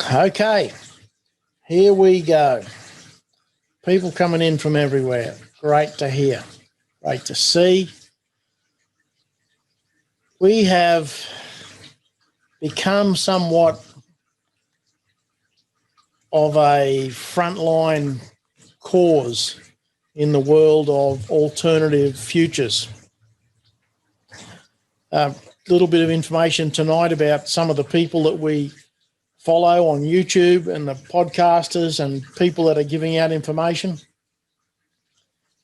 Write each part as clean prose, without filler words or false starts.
Okay, here we go. People coming in from everywhere. Great to hear. Great to see. We have become somewhat of a frontline cause in the world of alternative futures. A little bit of information tonight about some of the people that we follow on YouTube and the podcasters and people that are giving out information.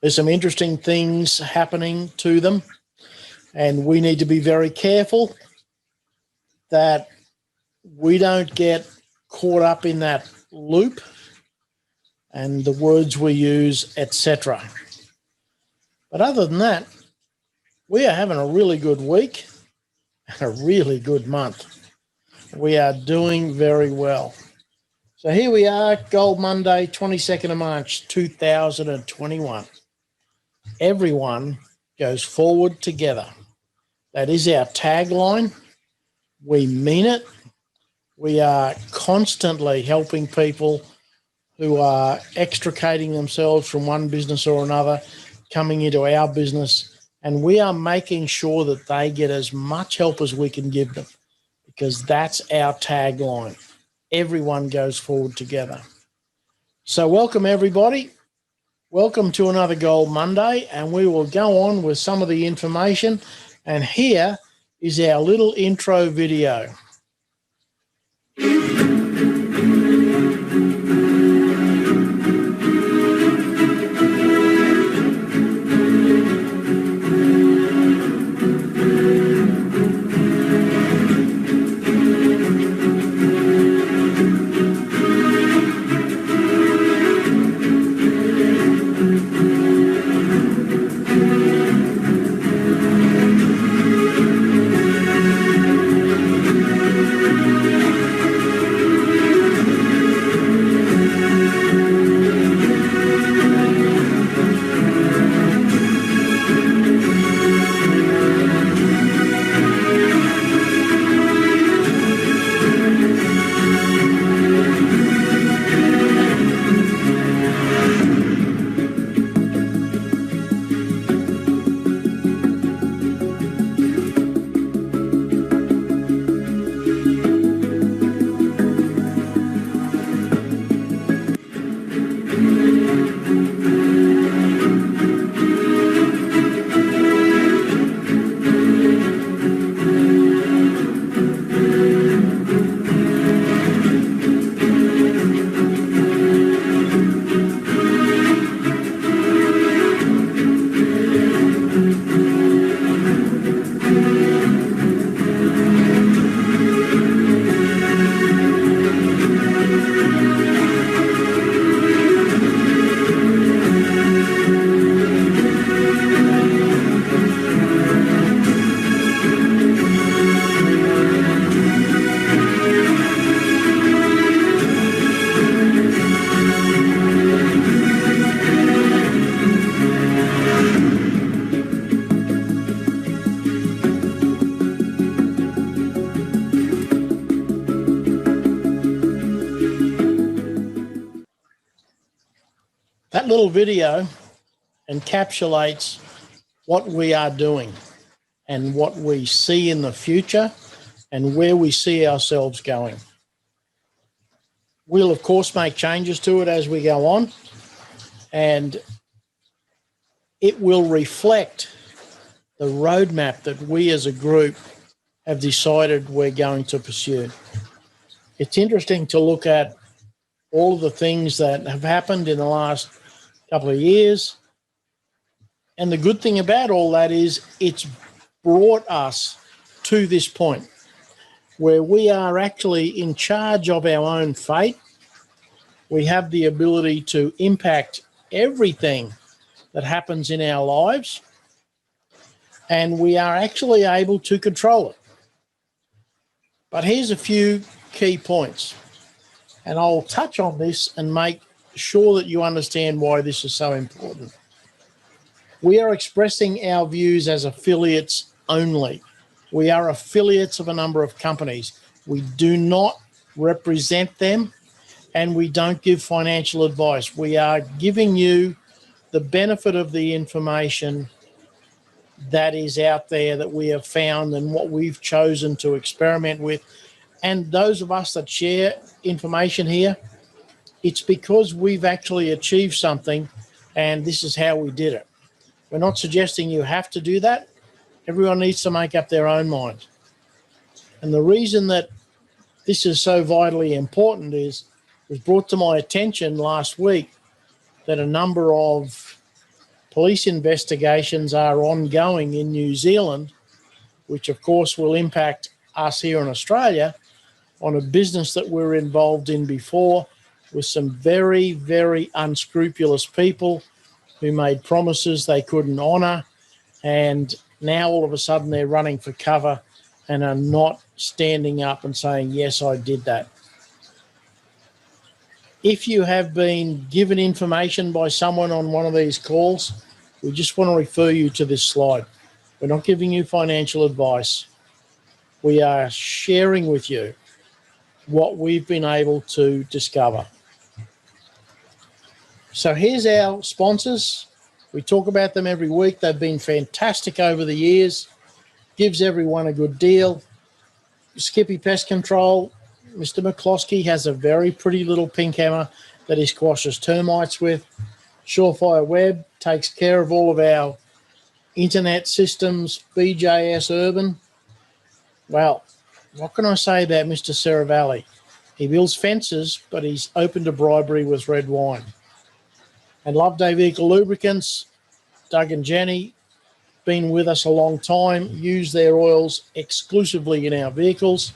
There's some interesting things happening to them, and we need to be very careful that we don't get caught up in that loop and the words we use, etc. But other than that, we are having a really good week and a really good month. We are doing very well. So here we are, Gold Monday, 22nd of March, 2021. Everyone goes forward together. That is our tagline. We mean it. We are constantly helping people who are extricating themselves from one business or another, coming into our business, and we are making sure that they get as much help as we can give them, because that's our tagline. Everyone goes forward together. So welcome, everybody. Welcome to another Gold Monday, and we will go on with some of the information. And here is our little intro video. That little video encapsulates what we are doing and what we see in the future and where we see ourselves going. We'll, of course, make changes to it as we go on, and it will reflect the roadmap that we as a group have decided we're going to pursue. It's interesting to look at all of the things that have happened in the last couple of years. And the good thing about all that is it's brought us to this point where we are actually in charge of our own fate. We have the ability to impact everything that happens in our lives, and we are actually able to control it. But here's a few key points, and I'll touch on this and make sure that you understand why this is so important. We are expressing our views as affiliates only. We are affiliates of a number of companies. We do not represent them, and we don't give financial advice. We are giving you the benefit of the information that is out there that we have found and what we've chosen to experiment with. And those of us that share information here, it's because we've actually achieved something, and this is how we did it. We're not suggesting you have to do that. Everyone needs to make up their own mind. And the reason that this is so vitally important is it was brought to my attention last week that a number of police investigations are ongoing in New Zealand, which of course will impact us here in Australia on a business that we're involved in before with some very, very unscrupulous people who made promises they couldn't honour, and now all of a sudden they're running for cover and are not standing up and saying, yes, I did that. If you have been given information by someone on one of these calls, we just want to refer you to this slide. We're not giving you financial advice. We are sharing with you what we've been able to discover. So here's our sponsors. We talk about them every week. They've been fantastic over the years. Gives everyone a good deal. Skippy Pest Control, Mr. McCloskey has a very pretty little pink hammer that he squashes termites with. Surefire Web takes care of all of our internet systems. BJS Urban. Well, what can I say about Mr. Seravalli? He builds fences, but he's open to bribery with red wine. And Loveday Vehicle Lubricants, Doug and Jenny, been with us a long time, use their oils exclusively in our vehicles.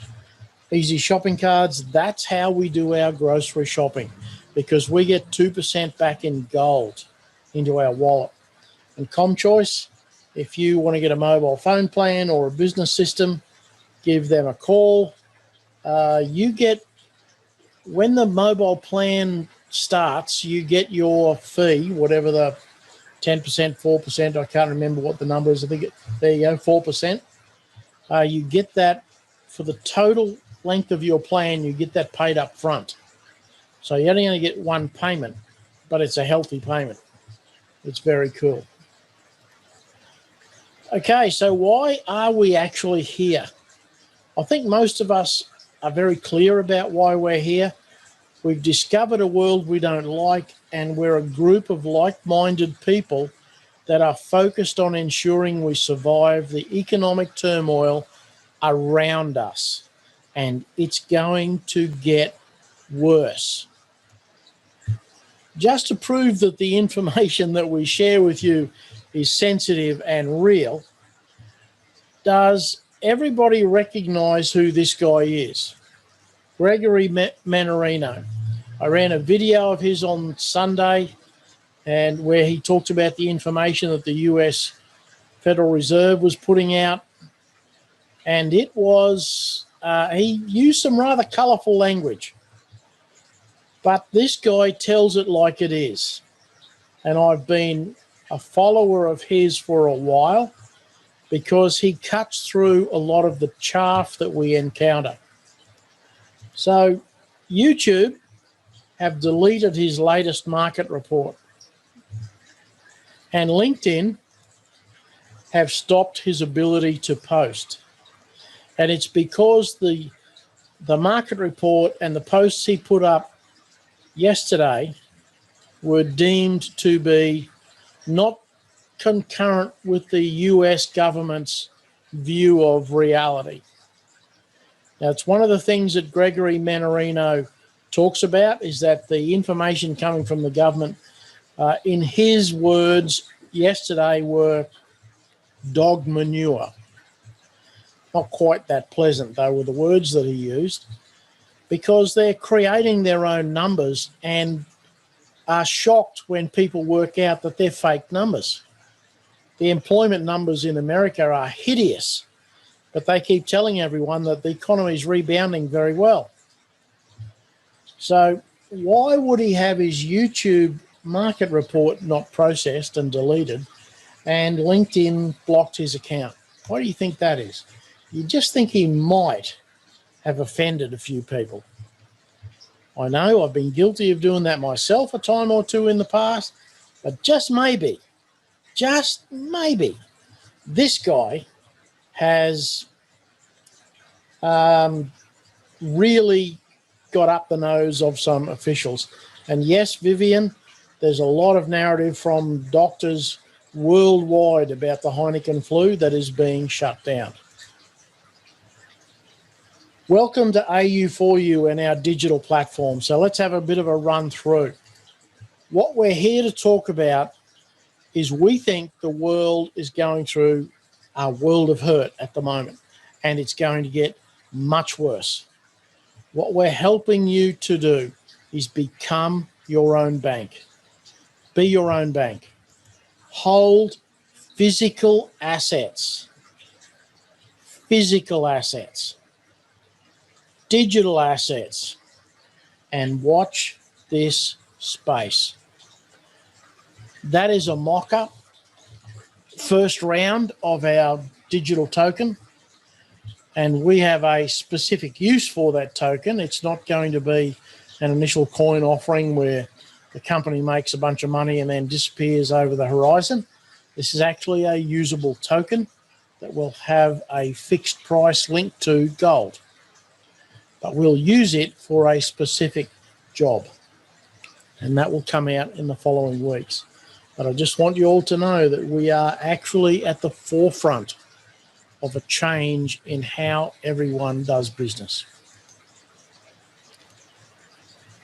Easy shopping cards, that's how we do our grocery shopping, because we get 2% back in gold into our wallet. And ComChoice, if you want to get a mobile phone plan or a business system, give them a call. You get, when the mobile plan starts, you get your fee, whatever the 10%, 4%, I can't remember what the number is. I think there you go, 4%. You get that for the total length of your plan, you get that paid up front. So you're only going to get one payment, but it's a healthy payment. It's very cool. Okay, so why are we actually here? I think most of us are very clear about why we're here. We've discovered a world we don't like, and we're a group of like-minded people that are focused on ensuring we survive the economic turmoil around us. And it's going to get worse. Just to prove that the information that we share with you is sensitive and real, does everybody recognize who this guy is? Gregory Mannarino. I ran a video of his on Sunday, and where he talked about the information that the US Federal Reserve was putting out. And it was, he used some rather colourful language. But this guy tells it like it is. And I've been a follower of his for a while because he cuts through a lot of the chaff that we encounter. So YouTube have deleted his latest market report, and LinkedIn have stopped his ability to post. And it's because the market report and the posts he put up yesterday were deemed to be not concurrent with the US government's view of reality. Now, it's one of the things that Gregory Mannarino talks about, is that the information coming from the government, in his words yesterday, were dog manure. Not quite that pleasant, though, were the words that he used, because they're creating their own numbers and are shocked when people work out that they're fake numbers. The employment numbers in America are hideous, but they keep telling everyone that the economy is rebounding very well. So why would he have his YouTube market report not processed and deleted, and LinkedIn blocked his account? Why do you think that is? You just think he might have offended a few people. I know I've been guilty of doing that myself a time or two in the past, but just maybe, this guy has really got up the nose of some officials. And yes, Vivian, there's a lot of narrative from doctors worldwide about the Heineken flu that is being shut down. Welcome to AU4U and our digital platform. So let's have a bit of a run through. What we're here to talk about is we think the world is going through a world of hurt at the moment, and it's going to get much worse. What we're helping you to do is become your own bank. Be your own bank. Hold physical assets, digital assets, and watch this space. That is a mock-up first round of our digital token, and we have a specific use for that token. It's not going to be an initial coin offering where the company makes a bunch of money and then disappears over the horizon. This is actually a usable token that will have a fixed price linked to gold, but we'll use it for a specific job, and that will come out in the following weeks. But I just want you all to know that we are actually at the forefront of a change in how everyone does business.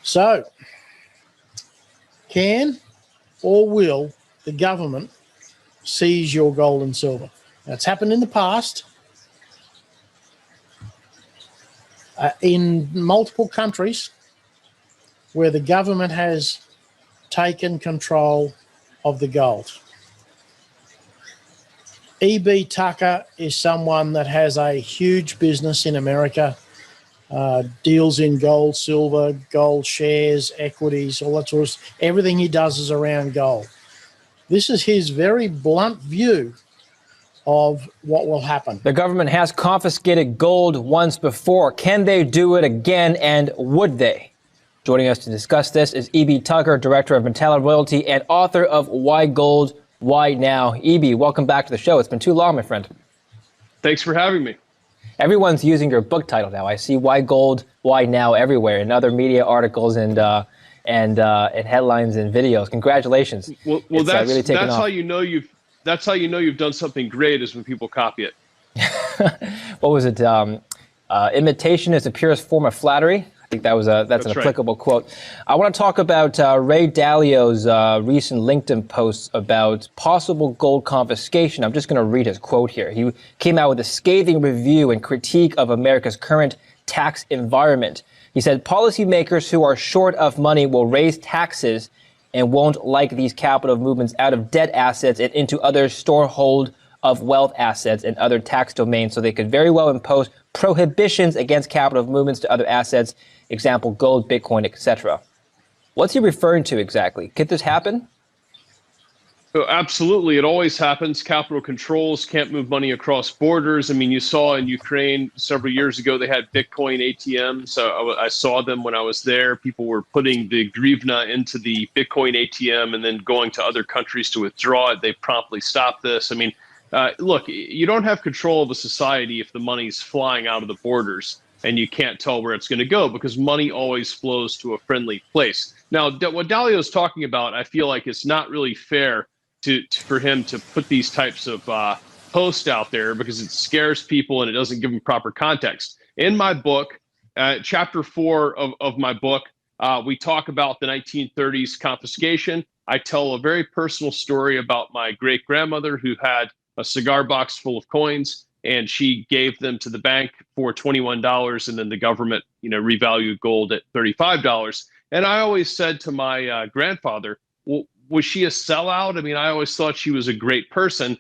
So, can or will the government seize your gold and silver? Now, it's happened in the past in multiple countries where the government has taken control of the gold. E.B. Tucker is someone that has a huge business in America, deals in gold, silver, gold shares, equities, all that sort of stuff. Everything he does is around gold. This is his very blunt view of what will happen. The government has confiscated gold once before. Can they do it again, and would they? Joining us to discuss this is E.B. Tucker, Director of Mentality Royalty and author of Why Gold, Why Now? E.B., welcome back to the show. It's been too long, my friend. Thanks for having me. Everyone's using your book title now. I see Why Gold, Why Now everywhere in other media articles and headlines and videos. Congratulations. Well, that's really that's off. That's how you know you've done something great is when people copy it. What was it? Imitation is the purest form of flattery. I think that's an applicable quote. I want to talk about Ray Dalio's recent LinkedIn posts about possible gold confiscation. I'm just going to read his quote here. He came out with a scathing review and critique of America's current tax environment. He said, policymakers who are short of money will raise taxes and won't like these capital movements out of debt assets and into other storehold of wealth assets and other tax domains. So they could very well impose prohibitions against capital movements to other assets, example, gold, Bitcoin, etc. What's he referring to exactly? Could this happen? Oh, absolutely. It always happens. Capital controls can't move money across borders. I mean, you saw in Ukraine several years ago, they had Bitcoin ATMs. So I saw them when I was there. People were putting the hryvnia into the Bitcoin ATM and then going to other countries to withdraw it. They promptly stopped this. I mean, look, you don't have control of a society if the money's flying out of the borders and you can't tell where it's going to go, because money always flows to a friendly place. Now, what Dalio's talking about, I feel like it's not really fair for him to put these types of posts out there, because it scares people and it doesn't give them proper context. In my book, chapter 4 of my book, we talk about the 1930s confiscation. I tell a very personal story about my great-grandmother who had a cigar box full of coins, and she gave them to the bank for $21, and then the government, revalued gold at $35. And I always said to my grandfather, well, was she a sellout? I mean, I always thought she was a great person.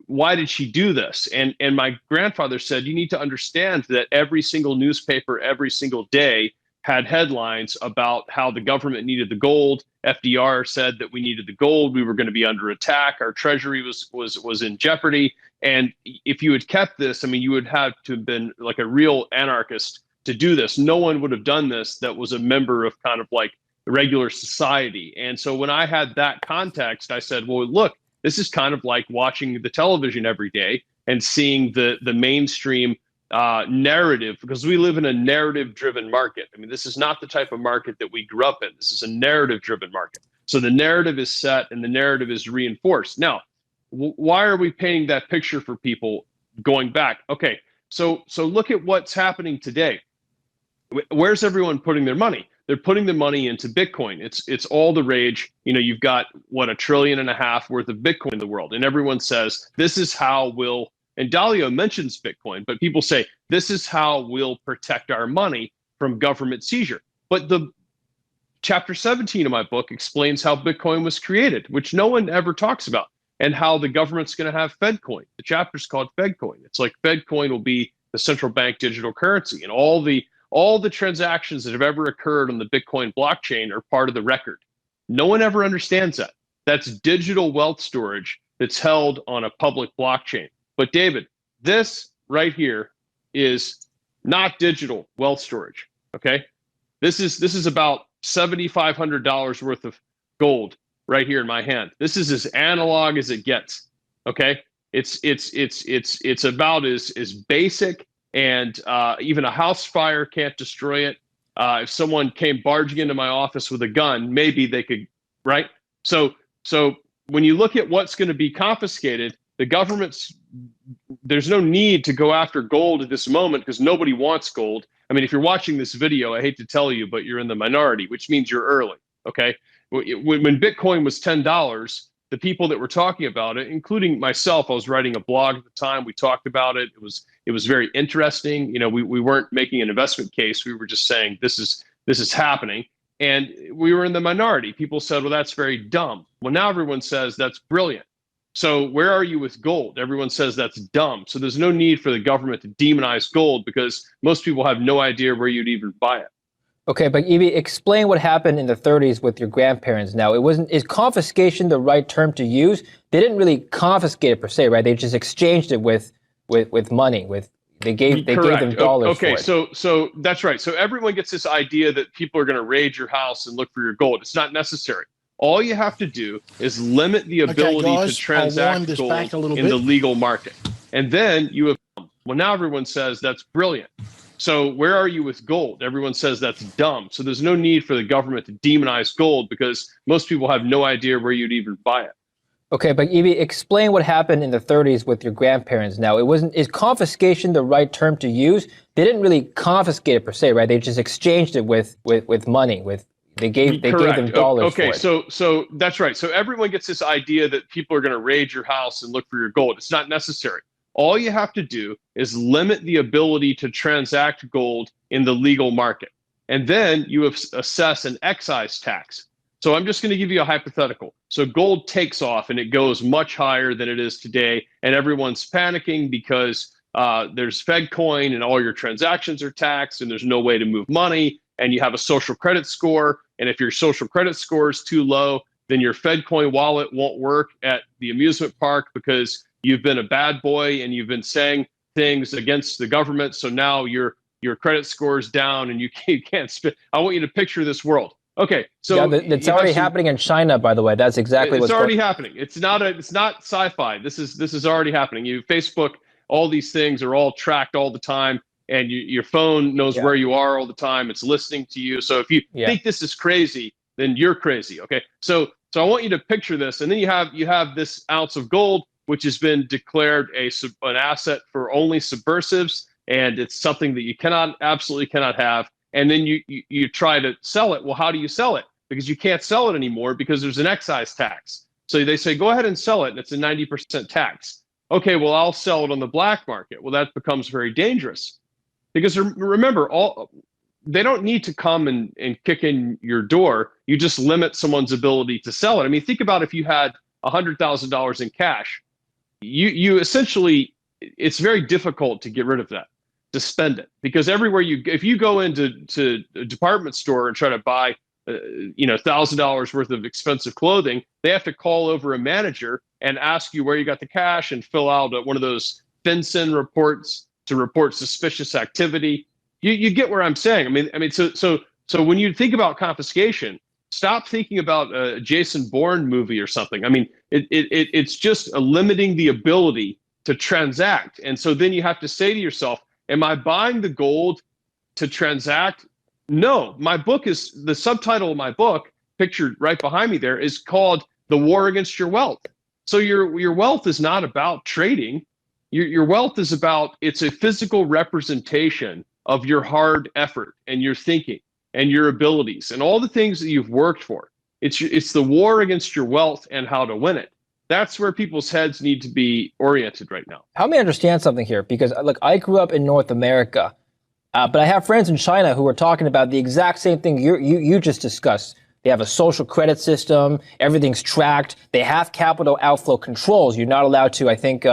Why did she do this? And my grandfather said, you need to understand that every single newspaper, every single day had headlines about how the government needed the gold. FDR said that we needed the gold. We were going to be under attack. Our treasury was in jeopardy. And if you had kept this, I mean, you would have to have been like a real anarchist to do this. No one would have done this that was a member of kind of like regular society. And so when I had that context, I said, well, look, this is kind of like watching the television every day and seeing the mainstream narrative, because we live in a narrative-driven market. I mean, this is not the type of market that we grew up in. This is a narrative-driven market. So the narrative is set and the narrative is reinforced. Now, why are we painting that picture for people going back? Okay, so look at what's happening today. Where's everyone putting their money? They're putting the money into Bitcoin. It's all the rage. You know, you've got what, $1.5 trillion worth of Bitcoin in the world, and everyone says this is how we'll. And Dalio mentions Bitcoin, but people say this is how we'll protect our money from government seizure. But the chapter 17 of my book explains how Bitcoin was created, which no one ever talks about, and how the government's going to have FedCoin. The chapter's called FedCoin. It's like FedCoin will be the central bank digital currency, and all the transactions that have ever occurred on the Bitcoin blockchain are part of the record. No one ever understands that. That's digital wealth storage that's held on a public blockchain. But David, this right here is not digital wealth storage. Okay, this is about $7,500 worth of gold right here in my hand. This is as analog as it gets. Okay, it's about as basic, and even a house fire can't destroy it. If someone came barging into my office with a gun, maybe they could, right? So when you look at what's going to be confiscated, the there's no need to go after gold at this moment because nobody wants gold. I mean, if you're watching this video, I hate to tell you, but you're in the minority, which means you're early, okay? When Bitcoin was $10, the people that were talking about it, including myself, I was writing a blog at the time, we talked about it. It was very interesting. You know, we weren't making an investment case. We were just saying this is happening. And we were in the minority. People said, well, that's very dumb. Well, now everyone says that's brilliant. So where are you with gold? Everyone says that's dumb. So there's no need for the government to demonize gold because most people have no idea where you'd even buy it. Okay, but Evie, explain what happened in the 30s with your grandparents. Now, is confiscation the right term to use? They didn't really confiscate it per se, right? They just exchanged it with money. They gave them dollars. Okay, for it. so that's right. So everyone gets this idea that people are going to raid your house and look for your gold. It's not necessary. All you have to do is limit the ability to transact gold in the legal market. And then you have, well, now everyone says that's brilliant. So where are you with gold? Everyone says that's dumb. So there's no need for the government to demonize gold because most people have no idea where you'd even buy it. Okay, but Evie, explain what happened in the 30s with your grandparents. Now, is confiscation the right term to use? They didn't really confiscate it per se, right? They just exchanged it with money. They gave them dollars. Okay, for it. So that's right. So everyone gets this idea that people are going to raid your house and look for your gold. It's not necessary. All you have to do is limit the ability to transact gold in the legal market. And then you assess an excise tax. So I'm just going to give you a hypothetical. So gold takes off and it goes much higher than it is today. And everyone's panicking because there's FedCoin and all your transactions are taxed and there's no way to move money. And you have a social credit score. And if your social credit score is too low, then your FedCoin wallet won't work at the amusement park because you've been a bad boy and you've been saying things against the government. So now your credit score is down and you can't spend. I want you to picture this world. Okay, so yeah, it's already happening in China, by the way. That's exactly what's already happening. It's not sci-fi. This is already happening. Facebook, all these things are all tracked all the time. And your phone knows where you are all the time. It's listening to you. So if you think this is crazy, then you're crazy. Okay. So I want you to picture this, and then you have this ounce of gold, which has been declared an asset for only subversives, and it's something that you absolutely cannot have. And then you try to sell it. Well, how do you sell it? Because you can't sell it anymore because there's an excise tax. So they say go ahead and sell it, and it's a 90% tax. Okay. Well, I'll sell it on the black market. Well, that becomes very dangerous. Because remember, they don't need to come and kick in your door. You just limit someone's ability to sell it. I mean, think about if you had $100,000 in cash. You essentially, it's very difficult to get rid of that, to spend it. Because everywhere if you go into a department store and try to buy $1,000 worth of expensive clothing, they have to call over a manager and ask you where you got the cash and fill out one of those FinCEN reports to report suspicious activity. You get where I'm saying. So when you think about confiscation, stop thinking about a Jason Bourne movie or something. I mean, it's just limiting the ability to transact. And so then you have to say to yourself, am I buying the gold to transact? No. The subtitle of my book, pictured right behind me there, is called The War Against Your Wealth. So your wealth is not about trading. Your wealth is it's a physical representation of your hard effort and your thinking and your abilities and all the things that you've worked for. It's the war against your wealth and how to win it. That's where people's heads need to be oriented right now. Help me understand something here, because look, I grew up in North America, but I have friends in China who are talking about the exact same thing you just discussed. They have a social credit system. Everything's tracked. They have capital outflow controls. You're not allowed to, I think,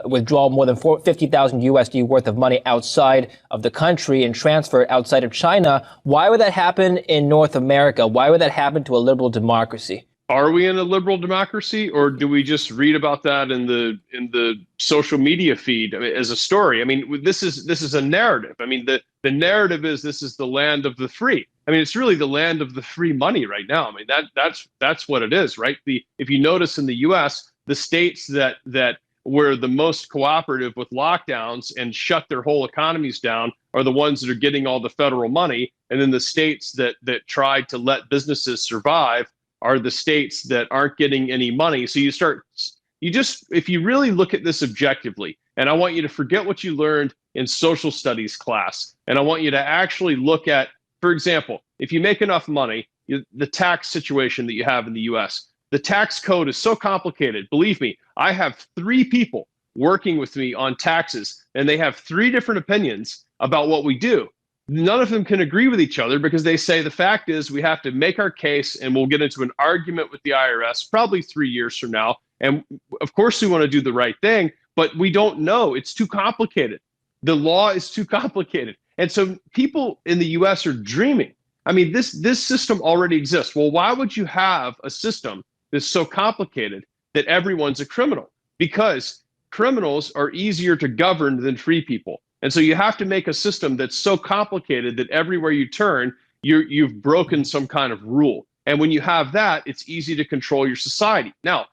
withdraw more than 50,000 USD worth of money outside of the country and transfer it outside of China. Why would that happen in North America? Why would that happen to a liberal democracy? Are we in a liberal democracy, or do we just read about that in the social media feed as a story? I mean, this is a narrative. I mean, the narrative is this is the land of the free. I mean, it's really the land of the free money right now. I mean, that's what it is, right? If you notice in the U.S., the states that were the most cooperative with lockdowns and shut their whole economies down are the ones that are getting all the federal money, and then the states that tried to let businesses survive are the states that aren't getting any money. So if you really look at this objectively, and I want you to forget what you learned in social studies class, and I want you to actually look at, for example, if you make enough money, the tax situation that you have in the US, the tax code is so complicated. Believe me, I have 3 people working with me on taxes, and they have 3 different opinions about what we do. None of them can agree with each other because they say the fact is we have to make our case, and we'll get into an argument with the IRS probably 3 years from now. And of course we want to do the right thing, but we don't know. It's too complicated. The law is too complicated. And so people in the US are dreaming. I mean, this system already exists. Well, why would you have a system that's so complicated that everyone's a criminal? Because criminals are easier to govern than free people. And so you have to make a system that's so complicated that everywhere you turn, you've broken some kind of rule. And when you have that, it's easy to control your society. Now,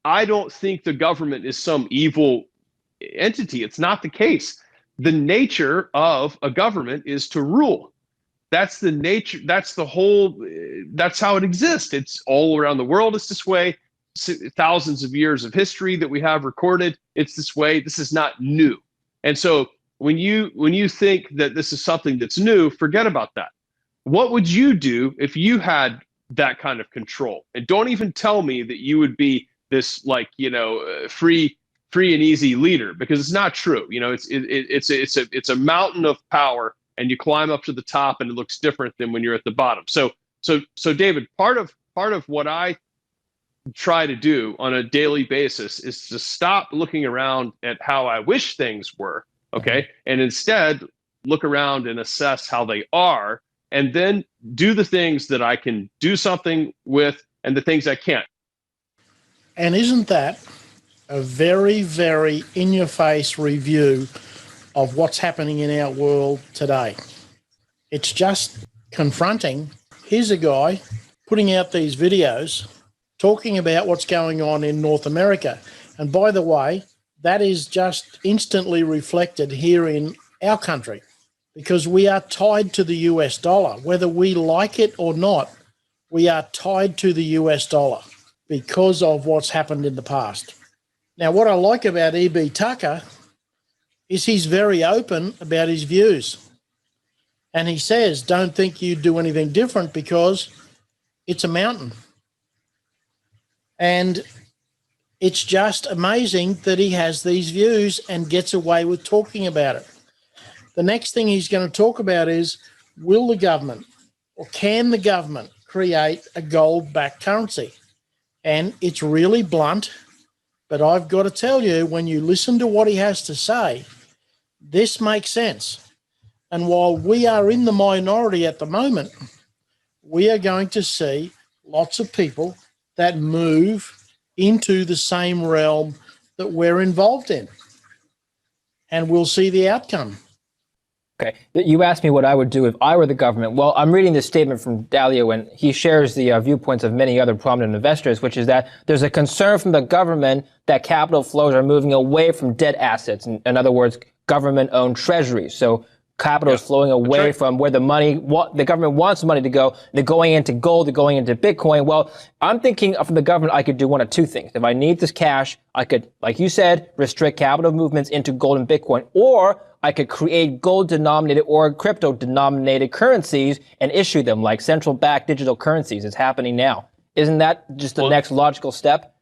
I don't think the government is some evil entity. It's not the case. The nature of a government is to rule. That's the nature. That's how it exists. It's all around the world. It's this way. Thousands of years of history that we have recorded. It's this way. This is not new. And so when you think that this is something that's new, forget about that. What would you do if you had that kind of control? And don't even tell me that you would be this free and easy leader, because it's not true. It's a mountain of power, and you climb up to the top, and it looks different than when you're at the bottom. So David, part of what I try to do on a daily basis is to stop looking around at how I wish things were. Okay. And instead look around and assess how they are, and then do the things that I can do something with and the things I can't. And isn't that a very, very in-your-face review of what's happening in our world today? It's just confronting. Here's a guy putting out these videos talking about what's going on in North America. And by the way, that is just instantly reflected here in our country, because we are tied to the US dollar. Whether we like it or not, we are tied to the US dollar because of what's happened in the past. Now, what I like about E.B. Tucker is he's very open about his views. And he says, don't think you do anything different because it's a mountain. And it's just amazing that he has these views and gets away with talking about it. The next thing he's going to talk about is, will the government, or can the government, create a gold-backed currency? And it's really blunt, but I've got to tell you, when you listen to what he has to say, this makes sense. And while we are in the minority at the moment, we are going to see lots of people that move into the same realm that we're involved in. And we'll see the outcome. Okay. You asked me what I would do if I were the government. Well, I'm reading this statement from Dalio, and he shares the viewpoints of many other prominent investors, which is that there's a concern from the government that capital flows are moving away from debt assets. In other words, government-owned treasuries. So capital is flowing away from where the government wants the money to go. They're going into gold, they're going into Bitcoin. Well, I'm thinking from the government, I could do one of two things. If I need this cash, I could, like you said, restrict capital movements into gold and Bitcoin, or I could create gold-denominated or crypto-denominated currencies and issue them like central-bank digital currencies. It's happening now. Isn't that just the next logical step?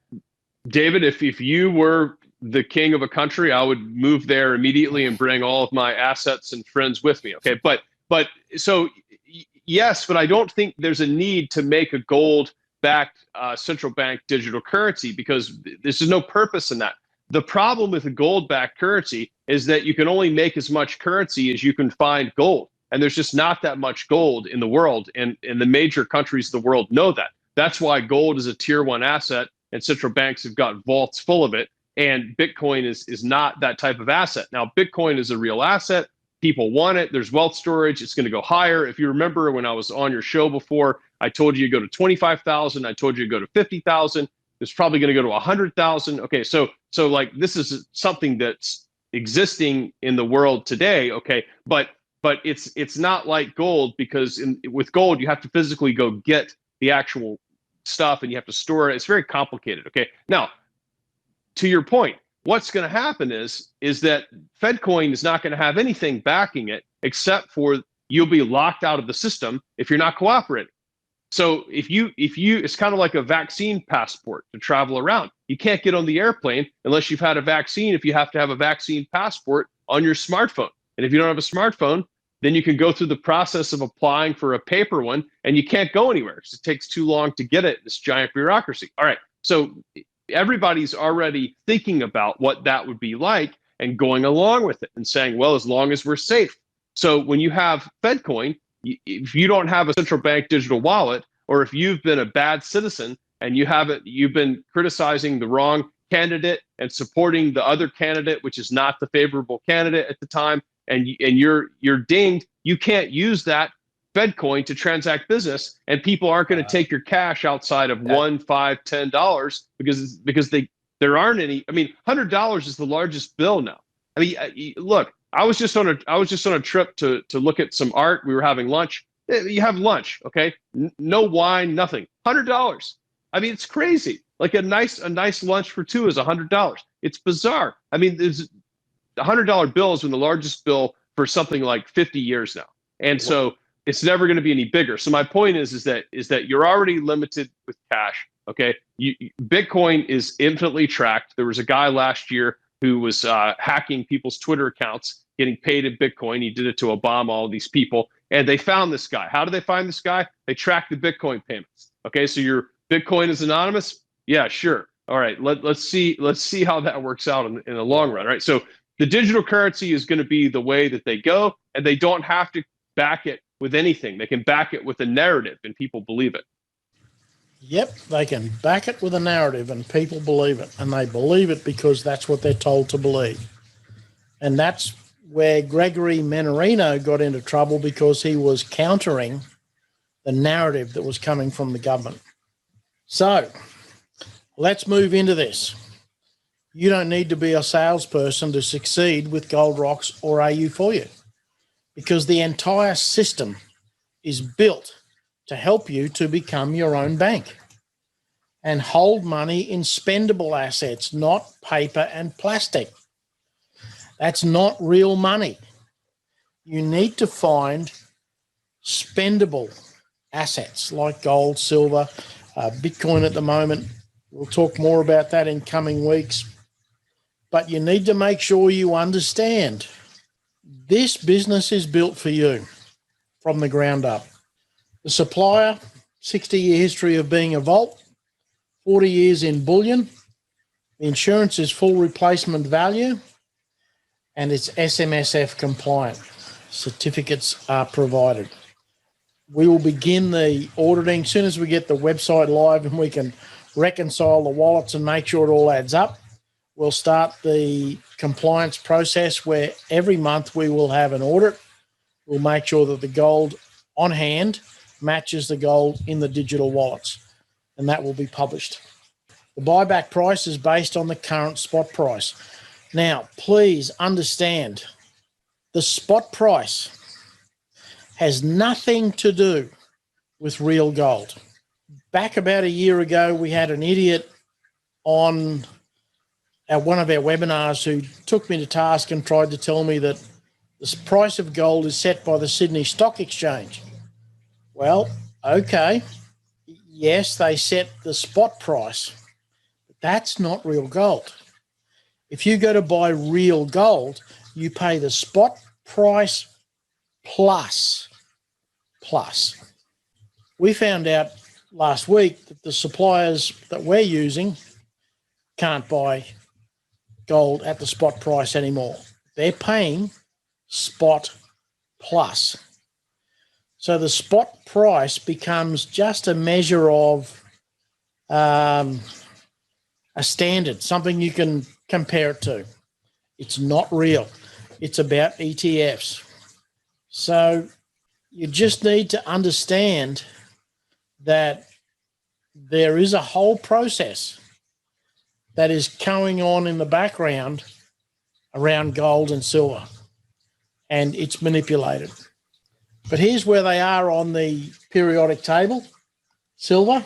David, if you were the king of a country, I would move there immediately and bring all of my assets and friends with me. Okay, but so yes, but I don't think there's a need to make a gold-backed central bank digital currency, because there's no purpose in that. The problem with a gold-backed currency is that you can only make as much currency as you can find gold. And there's just not that much gold in the world. And the major countries of the world know that. That's why gold is a tier 1 asset, and central banks have got vaults full of it. And Bitcoin is not that type of asset. Now, Bitcoin is a real asset. People want it. There's wealth storage. It's going to go higher. If you remember when I was on your show before, I told you to go to 25,000. I told you to go to 50,000. It's probably going to go to 100,000. Okay, so like this is something that's existing in the world today. Okay, but it's not like gold, because with gold you have to physically go get the actual stuff and you have to store it. It's very complicated. Okay, now to your point, what's going to happen is that FedCoin is not going to have anything backing it except for you'll be locked out of the system if you're not cooperating. So if you, it's kind of like a vaccine passport to travel around. You can't get on the airplane unless you've had a vaccine. If you have to have a vaccine passport on your smartphone, and if you don't have a smartphone, then you can go through the process of applying for a paper one, and you can't go anywhere because it takes too long to get it. This giant bureaucracy. All right, so everybody's already thinking about what that would be like and going along with it and saying, well, as long as we're safe. So when you have FedCoin, if you don't have a central bank digital wallet, or if you've been a bad citizen and you've been criticizing the wrong candidate and supporting the other candidate, which is not the favorable candidate at the time, and you're dinged, you can't use that FedCoin to transact business, and people aren't going to take your cash outside of $1, $5, $10 because there aren't any. I mean, $100 is the largest bill now. I mean, look. I was just on a trip to look at some art. We were having lunch. You have lunch, okay? No wine, nothing. $100. I mean, it's crazy. Like a nice lunch for two is $100. It's bizarre. I mean, the $100 bill has been the largest bill for something like 50 years now, and so it's never going to be any bigger. So my point is that you're already limited with cash. Okay, Bitcoin is infinitely tracked. There was a guy last year who was hacking people's Twitter accounts, getting paid in Bitcoin. He did it to Obama, all these people. And they found this guy. How did they find this guy? They tracked the Bitcoin payments. Okay, so your Bitcoin is anonymous? Yeah, sure. All right, let's see how that works out in the long run, right? So the digital currency is going to be the way that they go, and they don't have to back it with anything. They can back it with a narrative, and people believe it. Yep, they can back it with a narrative and people believe it. And they believe it because that's what they're told to believe. And that's where Gregory Mannarino got into trouble, because he was countering the narrative that was coming from the government. So let's move into this. You don't need to be a salesperson to succeed with Gold Rocks or AU for you, because the entire system is built to help you to become your own bank and hold money in spendable assets, not paper and plastic. That's not real money. You need to find spendable assets like gold, silver, Bitcoin at the moment. We'll talk more about that in coming weeks. But you need to make sure you understand this business is built for you from the ground up. The supplier, 60-year history of being a vault, 40 years in bullion. The insurance is full replacement value, and it's SMSF compliant. Certificates are provided. We will begin the auditing as soon as we get the website live and we can reconcile the wallets and make sure it all adds up. We'll start the compliance process where every month we will have an audit we'll make sure that the gold on hand matches the gold in the digital wallets, and that will be published. The buyback price is based on the current spot price. Now, please understand, the spot price has nothing to do with real gold. Back about a year ago, we had an idiot on one of our webinars who took me to task and tried to tell me that the price of gold is set by the Sydney Stock Exchange. Well, okay, yes, they set the spot price, but that's not real gold. If you go to buy real gold, you pay the spot price plus. We found out last week that the suppliers that we're using can't buy gold at the spot price anymore. They're paying spot plus. So the spot price becomes just a measure of a standard, something you can compare it to. It's not real. It's about ETFs. So you just need to understand that there is a whole process that is going on in the background around gold and silver, and it's manipulated. But here's where they are on the periodic table. Silver,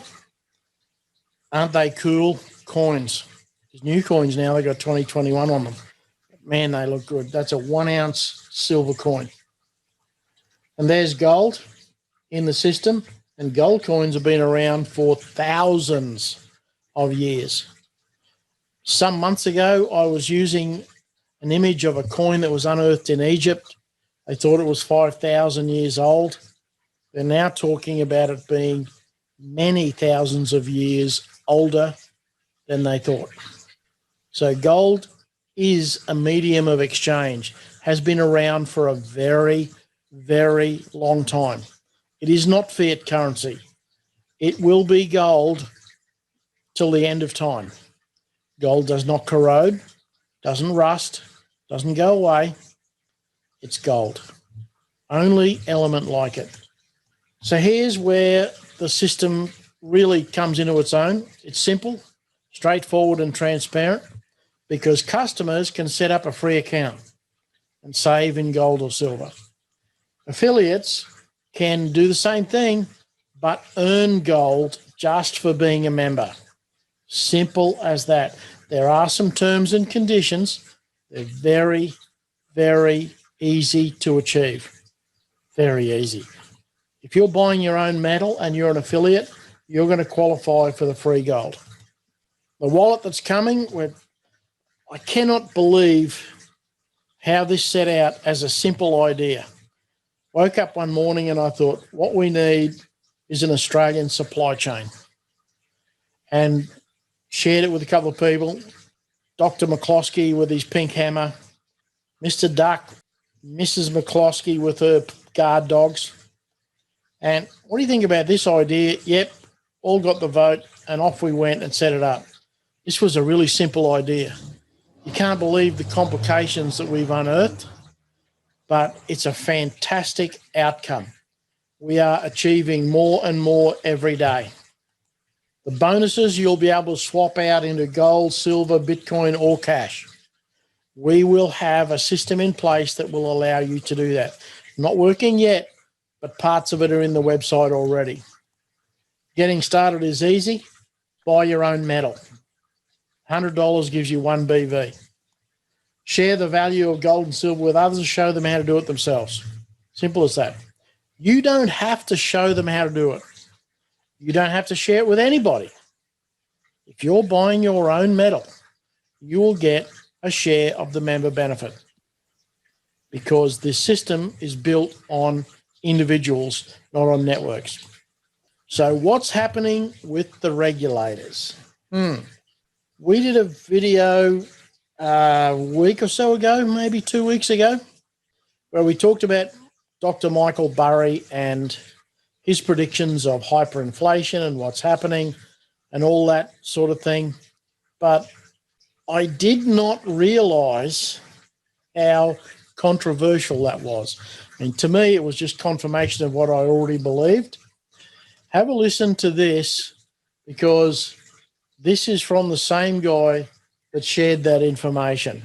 aren't they cool coins? There's new coins now, they've got 2021 on them. Man, they look good. That's a 1 ounce silver coin. And there's gold in the system, and gold coins have been around for thousands of years. Some months ago, I was using an image of a coin that was unearthed in Egypt. They thought it was 5,000 years old. They're now talking about it being many thousands of years older than they thought. So gold is a medium of exchange, has been around for a very, very long time. It is not fiat currency. It will be gold till the end of time. Gold does not corrode, doesn't rust, doesn't go away. It's gold. Only element like it. So here's where the system really comes into its own. It's simple, straightforward, and transparent, because customers can set up a free account and save in gold or silver. Affiliates can do the same thing, but earn gold just for being a member. Simple as that. There are some terms and conditions. They're very, very easy to achieve. Very easy. If you're buying your own metal and you're an affiliate, you're going to qualify for the free gold. The wallet that's coming, I cannot believe how this set out as a simple idea. Woke up one morning and I thought, what we need is an Australian supply chain. And shared it with a couple of people. Dr. McCloskey with his pink hammer, Mr. Duck, Mrs. McCloskey with her guard dogs. And what do you think about this idea? Yep, all got the vote, and off we went and set it up. This was a really simple idea. You can't believe the complications that we've unearthed, but it's a fantastic outcome. We are achieving more and more every day. The bonuses you'll be able to swap out into gold, silver, Bitcoin, or cash. We will have a system in place that will allow you to do that. Not working yet, but parts of it are in the website already. Getting started is easy. Buy your own metal. $100 gives you 1 BV. Share the value of gold and silver with others and show them how to do it themselves. Simple as that. You don't have to show them how to do it. You don't have to share it with anybody. If you're buying your own metal, you will get a share of the member benefit, because this system is built on individuals, not on networks. So what's happening with the regulators? We did a video a week or so ago, maybe 2 weeks ago, where we talked about Dr. Michael Burry and his predictions of hyperinflation and what's happening and all that sort of thing. But I did not realize how controversial that was. And to me, it was just confirmation of what I already believed. Have a listen to this, because this is from the same guy that shared that information.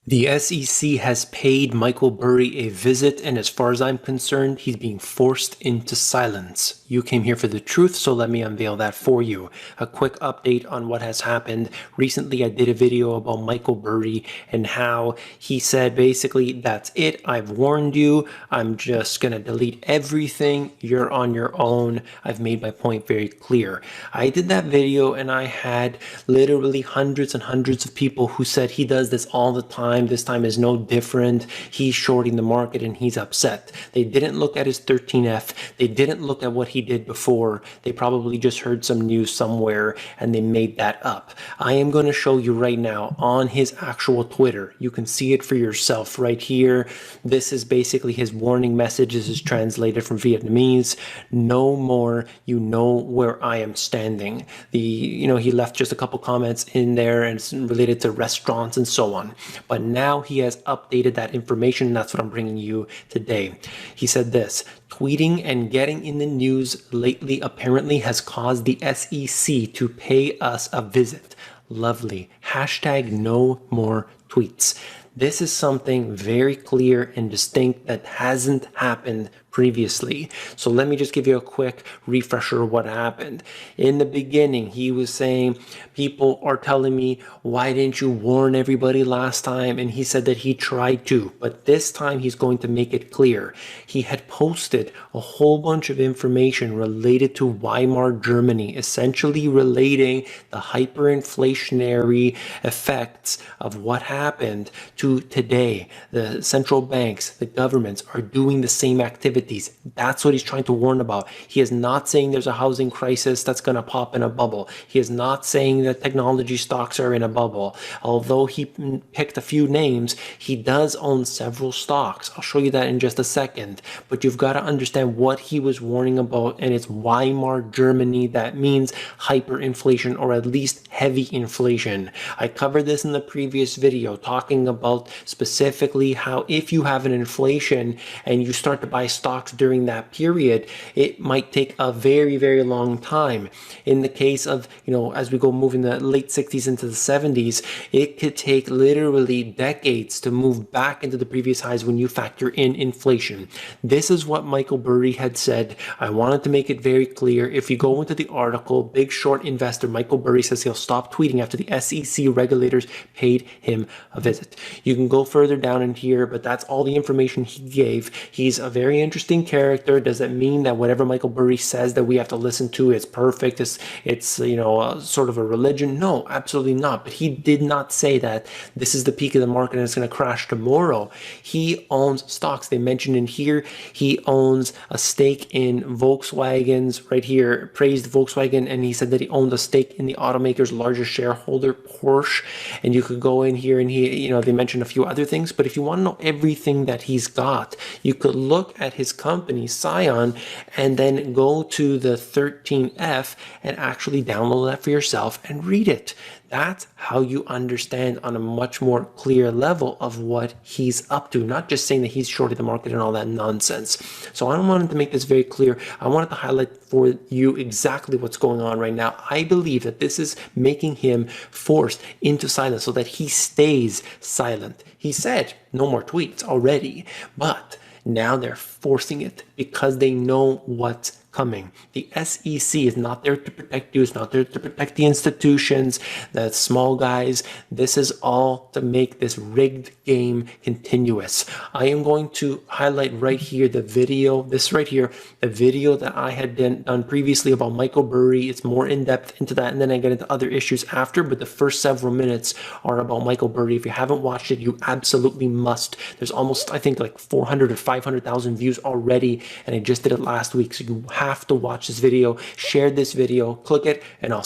The SEC has paid Michael Burry a visit, and as far as I'm concerned, he's being forced into silence. You came here for the truth, so let me unveil that for you. A quick update on what has happened. Recently, I did a video about Michael Burry and how he said, basically, that's it. I've warned you. I'm just going to delete everything. You're on your own. I've made my point very clear. I did that video, and I had literally hundreds and hundreds of people who said he does this all the time. This time is no different. He's shorting the market and he's upset. They didn't look at his 13F. They didn't look at what he did before. They probably just heard some news somewhere and they made that up. I am going to show you right now on his actual Twitter. You can see it for yourself right here. This is basically his warning message. This is translated from Vietnamese. No more. You know where I am standing. He left just a couple comments in there and it's related to restaurants and so on. But now he has updated that information, and that's what I'm bringing you today. He said this: tweeting and getting in the news lately apparently has caused the SEC to pay us a visit. Lovely. Hashtag no more tweets. This is something very clear and distinct that hasn't happened previously. So let me just give you a quick refresher of what happened. In the beginning, he was saying, people are telling me, why didn't you warn everybody last time? And he said that he tried to, but this time he's going to make it clear. He had posted a whole bunch of information related to Weimar Germany, essentially relating the hyperinflationary effects of what happened to today. The central banks, the governments are doing the same activities. That's what he's trying to warn about. He is not saying there's a housing crisis that's going to pop in a bubble. He is not saying that technology stocks are in a bubble. Although he picked a few names, he does own several stocks. I'll show you that in just a second. But you've got to understand what he was warning about, and it's Weimar Germany. That means hyperinflation, or at least heavy inflation. I covered this in the previous video, talking about specifically how if you have an inflation and you start to buy stocks during that period, it might take a very, very long time. In the case of, as we go move in the late 60s into the 70s, it could take literally decades to move back into the previous highs when you factor in inflation. This is what Michael Burry had said. I wanted to make it very clear. If you go into the article, Big Short investor Michael Burry says he'll stop tweeting after the SEC regulators paid him a visit. You can go further down in here, but that's all the information he gave. He's a very interesting character. Does that mean that whatever Michael Burry says that we have to listen to is perfect? It's sort of a religion? No, absolutely not. But he did not say that this is the peak of the market and it's going to crash tomorrow. He owns stocks. They mentioned in here he owns a stake in Volkswagen's, right here, praised Volkswagen, and he said that he owned a stake in the automaker's largest shareholder, Porsche. And you could go in here and they mentioned a few other things. But if you want to know everything that he's got, you could look at his company, Scion, and then go to the 13F and actually download that for yourself and read it. That's how you understand on a much more clear level of what he's up to, not just saying that he's shorted the market and all that nonsense. So I wanted to make this very clear. I wanted to highlight for you exactly what's going on right now. I believe that this is making him forced into silence so that he stays silent. He said no more tweets already, but now they're forcing it because they know what's coming. The SEC is not there to protect you. It's not there to protect the institutions, the small guys. This is all to make this rigged game continuous. I am going to highlight right here the video, this right here, the video that I had done previously about Michael Burry. It's more in depth into that, and then I get into other issues after, but the first several minutes are about Michael Burry. If you haven't watched it, you absolutely must. There's almost, I think, like 400 or 500,000 views already, and I just did it last week, so you have to watch this video, share this video, click it, and I'll.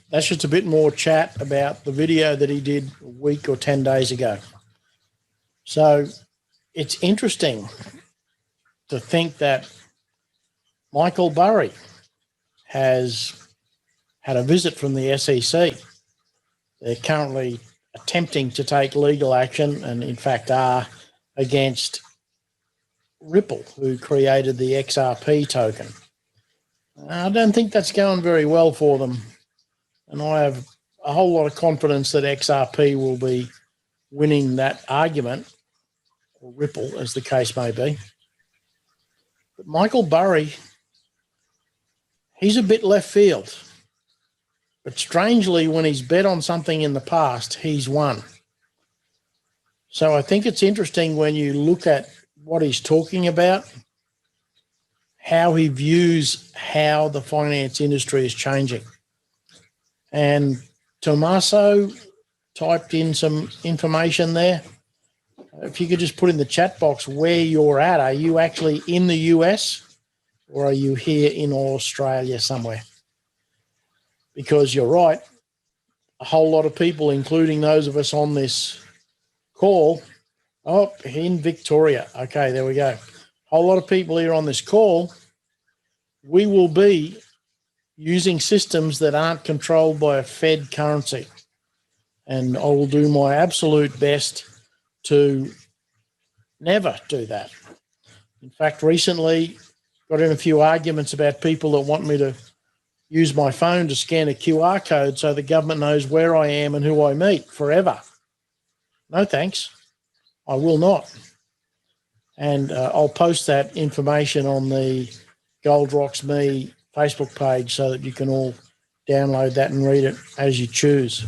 That's just a bit more chat about the video that he did a week or 10 days ago. So it's interesting to think that Michael Burry has had a visit from the SEC. They're currently attempting to take legal action, and in fact are, against Ripple, who created the XRP token. I don't think that's going very well for them, and I have a whole lot of confidence that XRP will be winning that argument, or Ripple, as the case may be. But Michael Burry, he's a bit left field. But strangely, when he's bet on something in the past, he's won. So I think it's interesting when you look at what he's talking about, how he views how the finance industry is changing. And Tommaso typed in some information there. If you could just put in the chat box where you're at. Are you actually in the US or are you here in Australia somewhere? Because you're right, a whole lot of people, including those of us on this call, in Victoria. Okay, there we go. A whole lot of people here on this call, we will be using systems that aren't controlled by a Fed currency. And I will do my absolute best to never do that. In fact, recently got in a few arguments about people that want me to use my phone to scan a QR code so the government knows where I am and who I meet forever. No thanks. I will not. And I'll post that information on the Gold Rocks Me Facebook page so that you can all download that and read it as you choose.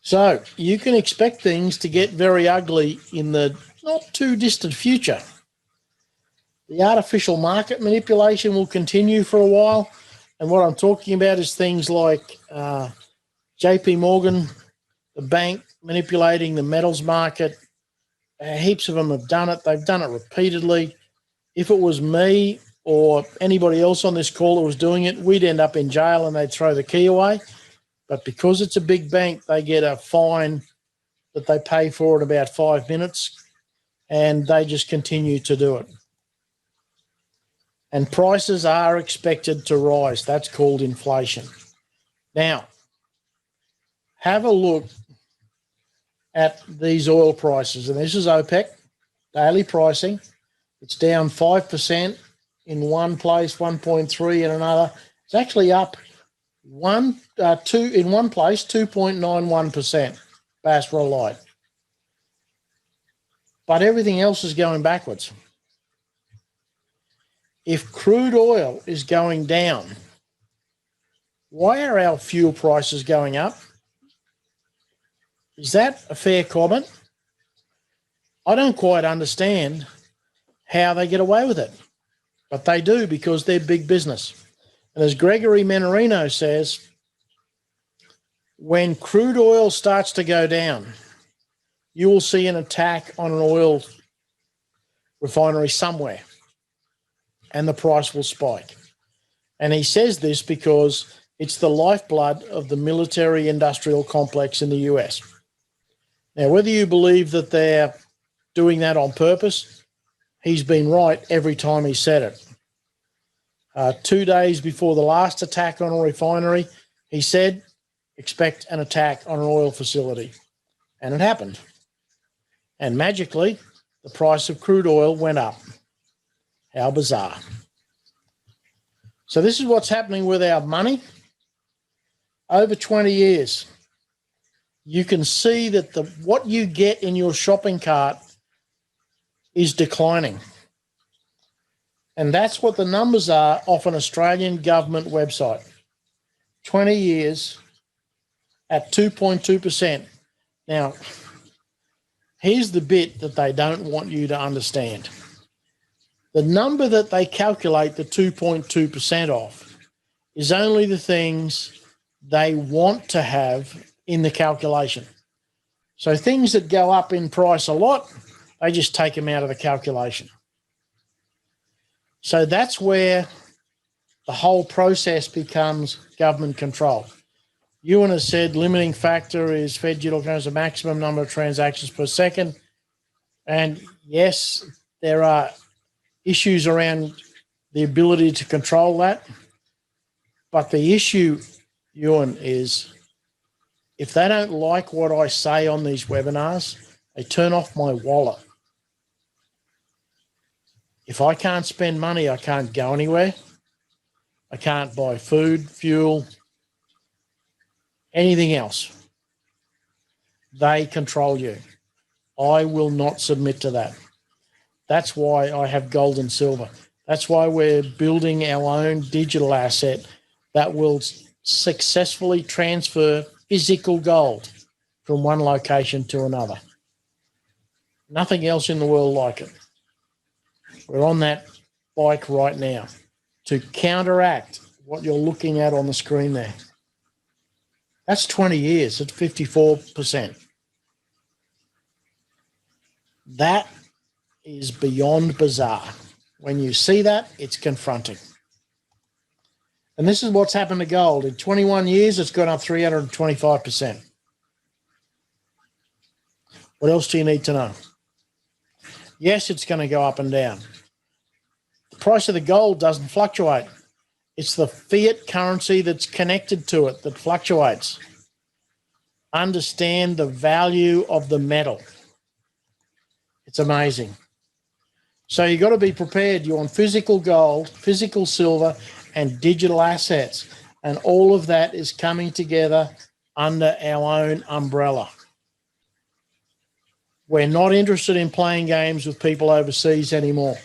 So you can expect things to get very ugly in the not too distant future. The artificial market manipulation will continue for a while. And what I'm talking about is things like JP Morgan, the bank manipulating the metals market. Heaps of them have done it. They've done it repeatedly. If it was me or anybody else on this call that was doing it, we'd end up in jail and they'd throw the key away. But because it's a big bank, they get a fine that they pay for in about 5 minutes, and they just continue to do it. And prices are expected to rise. That's called inflation. Now, have a look at these oil prices. And this is OPEC, daily pricing. It's down 5% in one place, 1.3 in another. It's actually up in one place, 2.91%, Basra Light. But everything else is going backwards. If crude oil is going down, why are our fuel prices going up? Is that a fair comment? I don't quite understand how they get away with it, but they do because they're big business. And as Gregory Mannarino says, when crude oil starts to go down, you will see an attack on an oil refinery somewhere, and the price will spike. And he says this because it's the lifeblood of the military-industrial complex in the US. Now, whether you believe that they're doing that on purpose, he's been right every time he said it. 2 days before the last attack on a refinery, he said, expect an attack on an oil facility. And it happened. And magically, the price of crude oil went up. How bizarre. So this is what's happening with our money. Over 20 years, you can see that what you get in your shopping cart is declining. And that's what the numbers are off an Australian government website. 20 years at 2.2%. Now, here's the bit that they don't want you to understand. The number that they calculate the 2.2% off is only the things they want to have in the calculation. So things that go up in price a lot, they just take them out of the calculation. So that's where the whole process becomes government control. Ewan has said limiting factor is Fed utilization maximum number of transactions per second. And yes, there are issues around the ability to control that. But the issue, Ewan, is If they don't like what I say on these webinars, they turn off my wallet. If I can't spend money, I can't go anywhere. I can't buy food, fuel, anything else. They control you. I will not submit to that. That's why I have gold and silver. That's why we're building our own digital asset that will successfully transfer physical gold from one location to another. Nothing else in the world like it. We're on that bike right now to counteract what you're looking at on the screen there. That's 20 years. It's 54%. That is beyond bizarre. When you see that, it's confronting. And this is what's happened to gold. In 21 years, it's gone up 325%. What else do you need to know? Yes, it's going to go up and down. The price of the gold doesn't fluctuate. It's the fiat currency that's connected to it that fluctuates. Understand the value of the metal. It's amazing. So you've got to be prepared. You want physical gold, physical silver, and digital assets. And all of that is coming together under our own umbrella. We're not interested in playing games with people overseas anymore.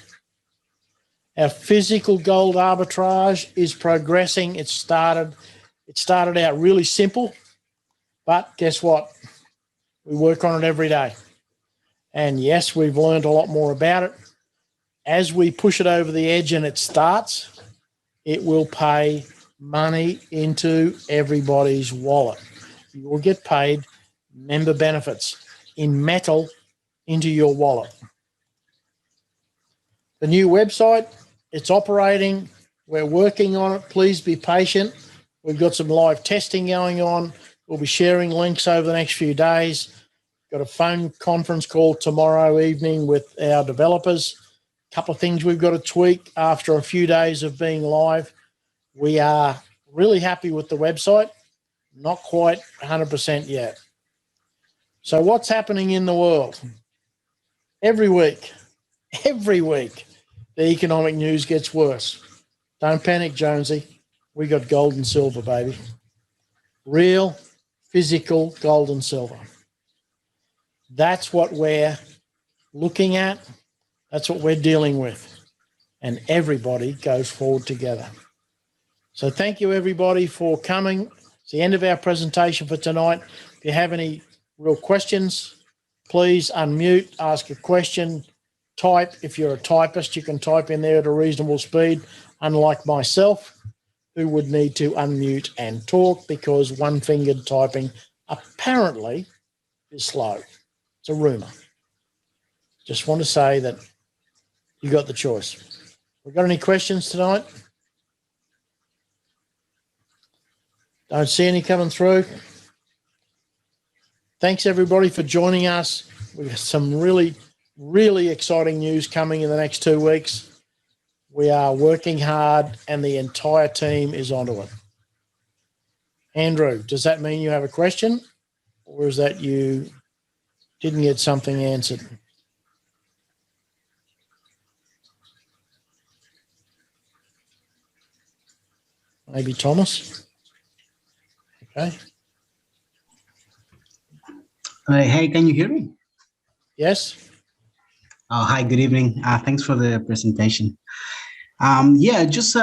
Our physical gold arbitrage is progressing. It started out really simple, but guess what? We work on it every day. And yes, we've learned a lot more about it. As we push it over the edge and it starts, it will pay money into everybody's wallet. You will get paid member benefits in metal into your wallet. The new website, it's operating. We're working on it. Please be patient. We've got some live testing going on. We'll be sharing links over the next few days. Got a phone conference call tomorrow evening with our developers. A couple of things we've got to tweak after a few days of being live. We are really happy with the website. Not quite 100% yet. So what's happening in the world? Every week, the economic news gets worse. Don't panic, Jonesy. We got gold and silver, baby. Real, physical gold and silver. That's what we're looking at. That's what we're dealing with. And everybody goes forward together. So thank you, everybody, for coming. It's the end of our presentation for tonight. If you have any real questions, please unmute, ask a question, type. If you're a typist, you can type in there at a reasonable speed, unlike myself, who would need to unmute and talk because one-fingered typing apparently is slow. It's a rumor. Just want to say that you got the choice. We got any questions tonight? Don't see any coming through. Thanks, everybody, for joining us. We've got some really, really exciting news coming in the next 2 weeks. We are working hard, and the entire team is onto it. Andrew, does that mean you have a question, or is that you didn't get something answered? Maybe Thomas? Okay. Hey, can you hear me? Yes. Oh, hi, good evening. Thanks for the presentation. I'm just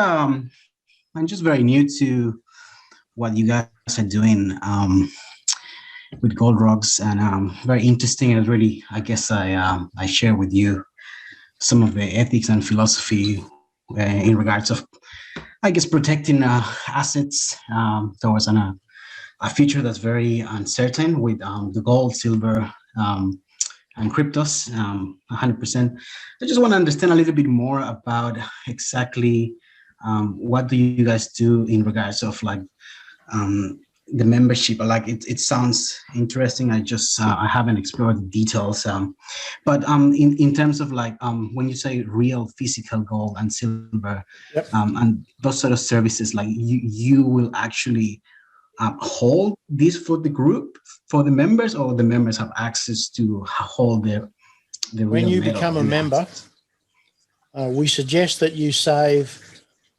very new to what you guys are doing with Gold Rocks, and very interesting. And really, I guess I share with you some of the ethics and philosophy in regards of, I guess, protecting assets towards a future that's very uncertain with the gold, silver, and cryptos, 100%. I just want to understand a little bit more about exactly what do you guys do in regards of like the membership. Like it sounds interesting. I haven't explored the details. But in terms of like when you say real physical gold and silver, Yep. and those sort of services, like you will actually hold this for the group, for the members, or the members have access to hold the real When you metal become a in the member, assets? we suggest that you save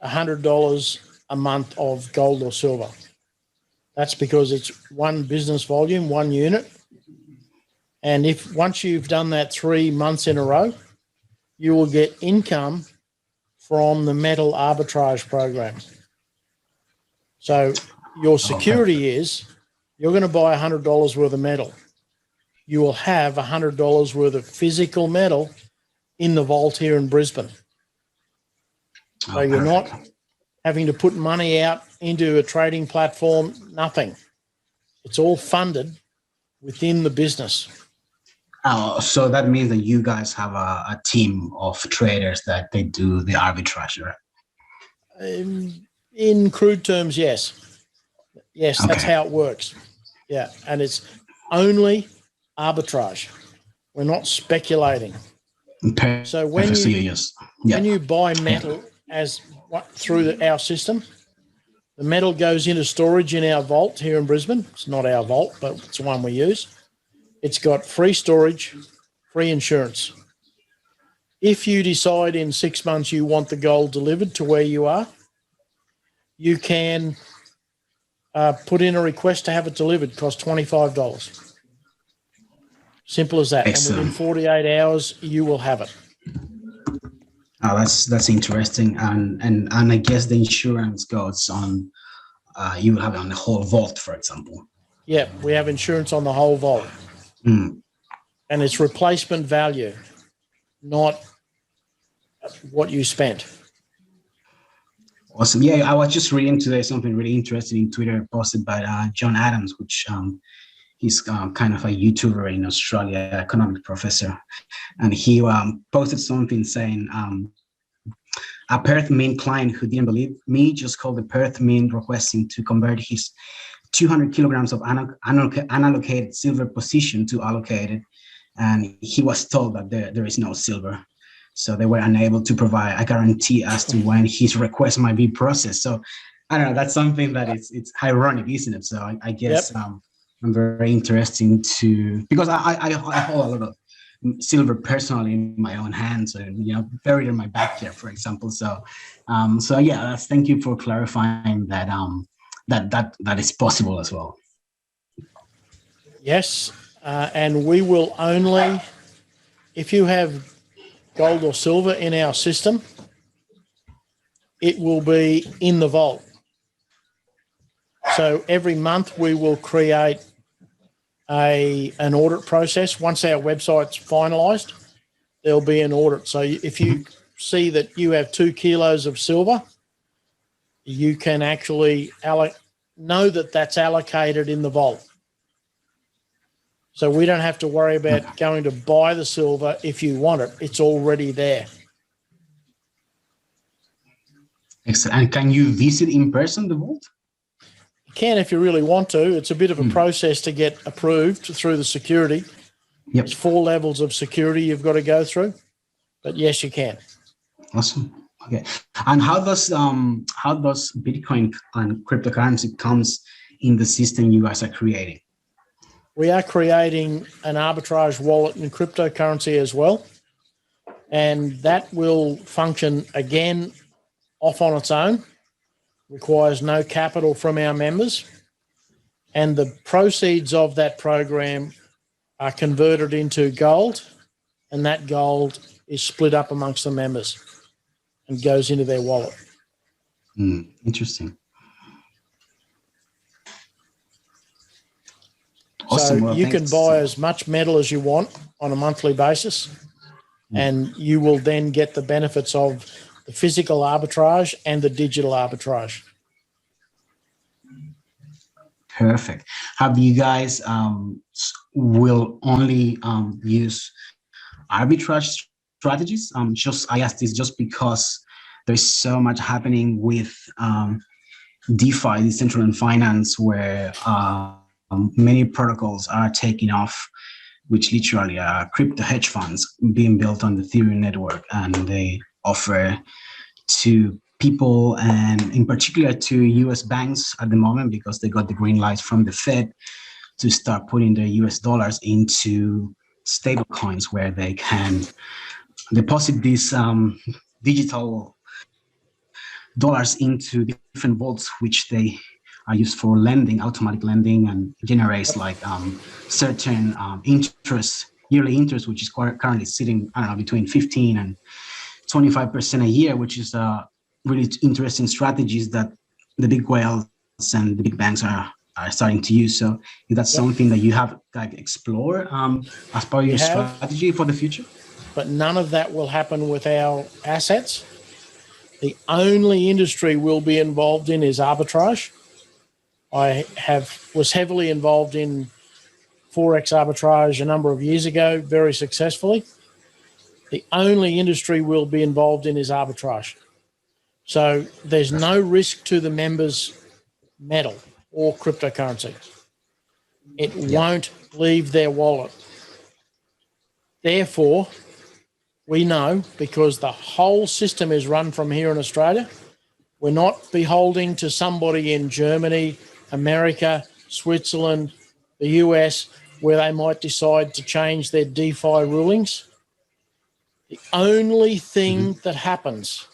$100 a month of gold or silver. That's because it's one business volume, one unit. And if once you've done that 3 months in a row, you will get income from the metal arbitrage program. So your security is you're going to buy $100 worth of metal. You will have $100 worth of physical metal in the vault here in Brisbane. So you're not having to put money out into a trading platform, nothing. It's all funded within the business. So that means that you guys have a team of traders that they do the arbitrage, right? In crude terms, yes. Yes, that's Okay. how it works. Yeah, and it's only arbitrage. We're not speculating. So when you buy metal through our system, the metal goes into storage in our vault here in Brisbane. It's not our vault, but it's the one we use. It's got free storage, free insurance. If you decide in 6 months you want the gold delivered to where you are, you can put in a request to have it delivered. It costs $25. Simple as that. Excellent. And within 48 hours, you will have it. That's interesting. And I guess the insurance goes on, you will have it on the whole vault, for example. Yeah, we have insurance on the whole vault. Mm. And it's replacement value, not what you spent. Awesome. Yeah, I was just reading today something really interesting in Twitter posted by John Adams, which he's kind of a YouTuber in Australia, economic professor. And he posted something saying, a Perth Mint client who didn't believe me just called the Perth Mint requesting to convert his 200 kilograms of unallocated silver position to allocated. And he was told that there is no silver. So they were unable to provide a guarantee as to when his request might be processed. So I don't know, that's something that it's ironic, isn't it? So I guess I'm very interesting because I hold a lot of silver personally in my own hands and, buried in my backyard, for example. So yeah, thank you for clarifying that, that is possible as well. Yes, and we will only, if you have gold or silver in our system, it will be in the vault. So every month we will create an audit process. Once our website's finalised, there'll be an audit. So if you see that you have 2 kilos of silver, you can actually know that that's allocated in the vault. So we don't have to worry about going to buy the silver if you want it. It's already there. Excellent. And can you visit in person the vault? You can if you really want to. It's a bit of a process to get approved through the security. Yep. There's 4 levels of security you've got to go through. But yes, you can. Awesome. Okay. And how does Bitcoin and cryptocurrency comes in the system you guys are creating? We are creating an arbitrage wallet in cryptocurrency as well. And that will function again off on its own, requires no capital from our members. And the proceeds of that program are converted into gold, and that gold is split up amongst the members and goes into their wallet. Interesting. Awesome. So well, you can buy as much metal as you want on a monthly basis, and you will then get the benefits of the physical arbitrage and the digital arbitrage. Perfect. Have you guys will only use arbitrage strategies? I asked this just because there's so much happening with DeFi, decentralized finance, where many protocols are taking off, which literally are crypto hedge funds being built on the Ethereum network, and they offer to people, and in particular to US banks at the moment, because they got the green lights from the Fed to start putting their US dollars into stable coins where they can deposit these digital dollars into different vaults, which they are used for lending, automatic lending, and generates like certain interest, yearly interest, which is currently sitting, I don't know, between 15 and 25% a year, which is really interesting strategies that the big whales and the big banks are starting to use. So is that something that you have like explore as part of your strategy for the future? But none of that will happen with our assets. The only industry we'll be involved in is arbitrage. I was heavily involved in Forex arbitrage a number of years ago, very successfully. The only industry we'll be involved in is arbitrage. So there's no risk to the members' metal or cryptocurrency. It won't leave their wallet. Therefore, we know, because the whole system is run from here in Australia, we're not beholden to somebody in Germany, America, Switzerland, the US, where they might decide to change their DeFi rulings. The only thing that happens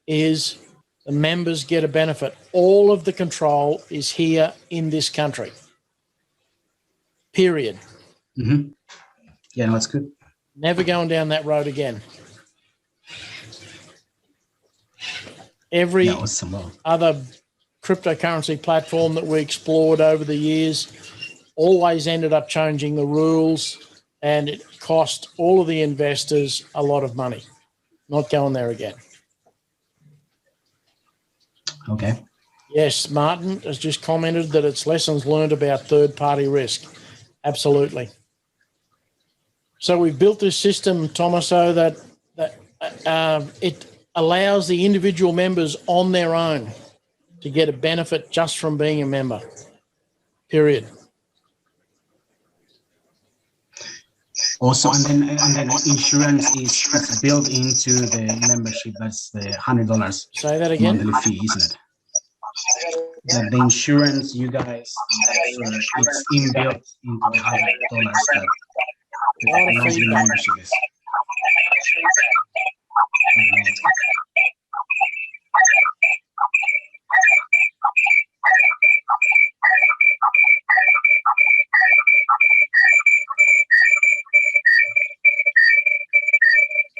is the members get a benefit. All of the control is here in this country. Period. Mm-hmm. Yeah, no, that's good. Never going down that road again. Every other cryptocurrency platform that we explored over the years always ended up changing the rules, and it cost all of the investors a lot of money. Not going there again. Okay. Yes, Martin has just commented that it's lessons learned about third-party risk. Absolutely. So we've built this system, Tomaso, that it allows the individual members on their own to get a benefit just from being a member. Period. Also, and then insurance is built into the membership. That's the $100. Say that again. Monthly fee, isn't it? That the insurance you guys offer, it's inbuilt into the $100 that the monthly membership is.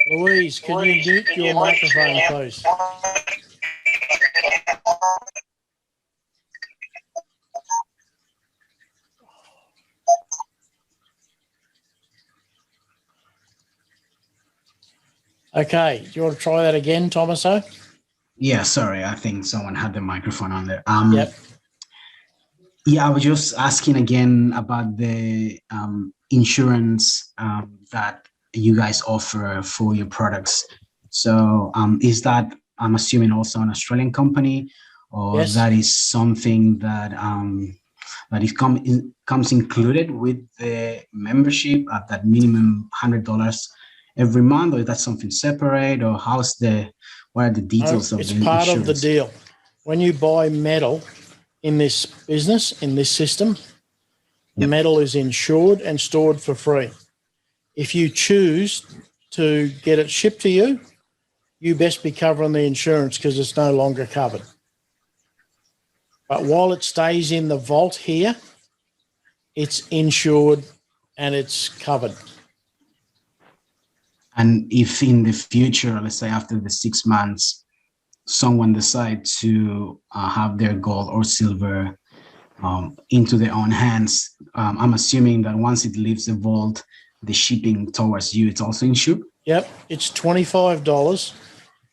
Louise, can you mute your microphone, please? Okay, do you want to try that again, Tomaso? Yeah, sorry, I think someone had the microphone on there. Yep. Yeah, I was just asking again about the insurance that you guys offer for your products. So is that, I'm assuming, also an Australian company, or Yes. that is something that comes included with the membership at that minimum $100 every month, or is that something separate, or what are the details of the insurance? It's part of the deal. When you buy metal in this business, in this system, the metal is insured and stored for free. If you choose to get it shipped to you, you best be covering the insurance because it's no longer covered. But while it stays in the vault here, it's insured and it's covered. And if in the future, let's say after the 6 months, someone decides to have their gold or silver into their own hands, I'm assuming that once it leaves the vault, the shipping towards you, it's also insured? Yep, it's $25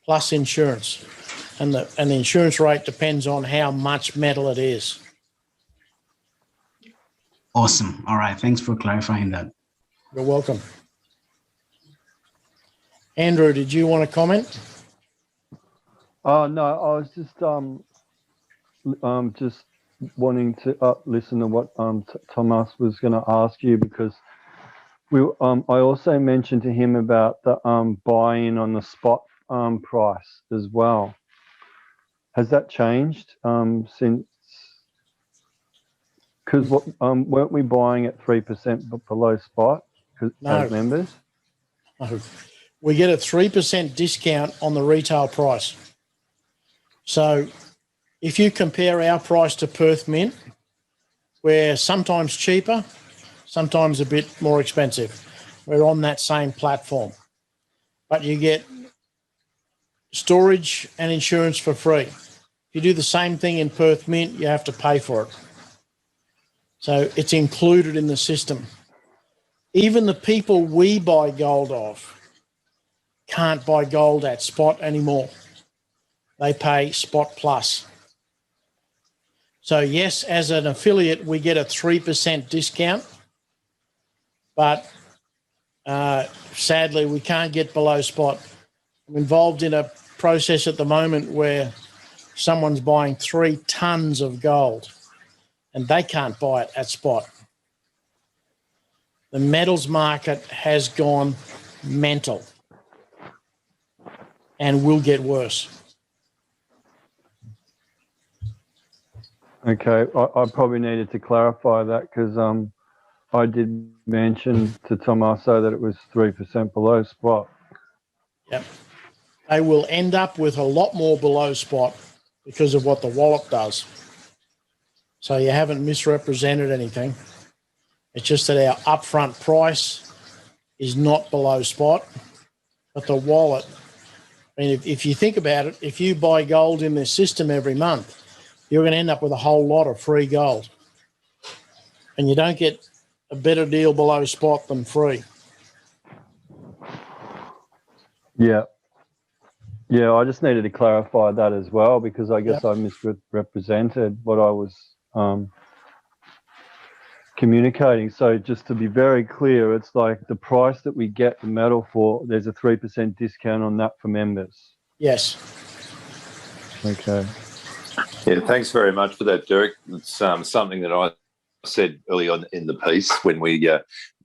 plus insurance. And the insurance rate depends on how much metal it is. Awesome. All right. Thanks for clarifying that. You're welcome. Andrew, did you want to comment? Oh no, I was just wanting to listen to what Thomas was going to ask you, because I also mentioned to him about the buy-in on the spot price as well. has that changed since? Because weren't we buying at 3% below spot as members? No. We get a 3% discount on the retail price. So if you compare our price to Perth Mint, we're sometimes cheaper, sometimes a bit more expensive. We're on that same platform. But you get storage and insurance for free. If you do the same thing in Perth Mint, you have to pay for it. So it's included in the system. Even the people we buy gold off can't buy gold at spot anymore. They pay spot plus. So yes, as an affiliate, we get a 3% discount, but sadly, we can't get below spot. I'm involved in a process at the moment where someone's buying 3 tons of gold and they can't buy it at spot. The metals market has gone mental and will get worse. Okay, I probably needed to clarify that because I did mention to Tommaso that it was 3% below spot. Yep. They will end up with a lot more below spot because of what the wallet does. So you haven't misrepresented anything. It's just that our upfront price is not below spot, but the wallet, I mean, if you think about it, if you buy gold in this system every month, you're going to end up with a whole lot of free gold. And you don't get a better deal below spot than free. Yeah. Yeah, I just needed to clarify that as well because I guess I misrepresented what I was communicating. So just to be very clear, it's like the price that we get the metal for, there's a 3% discount on that for members. Yes. Okay. Yeah, thanks very much for that, Derek. It's something that I said early on in the piece when we,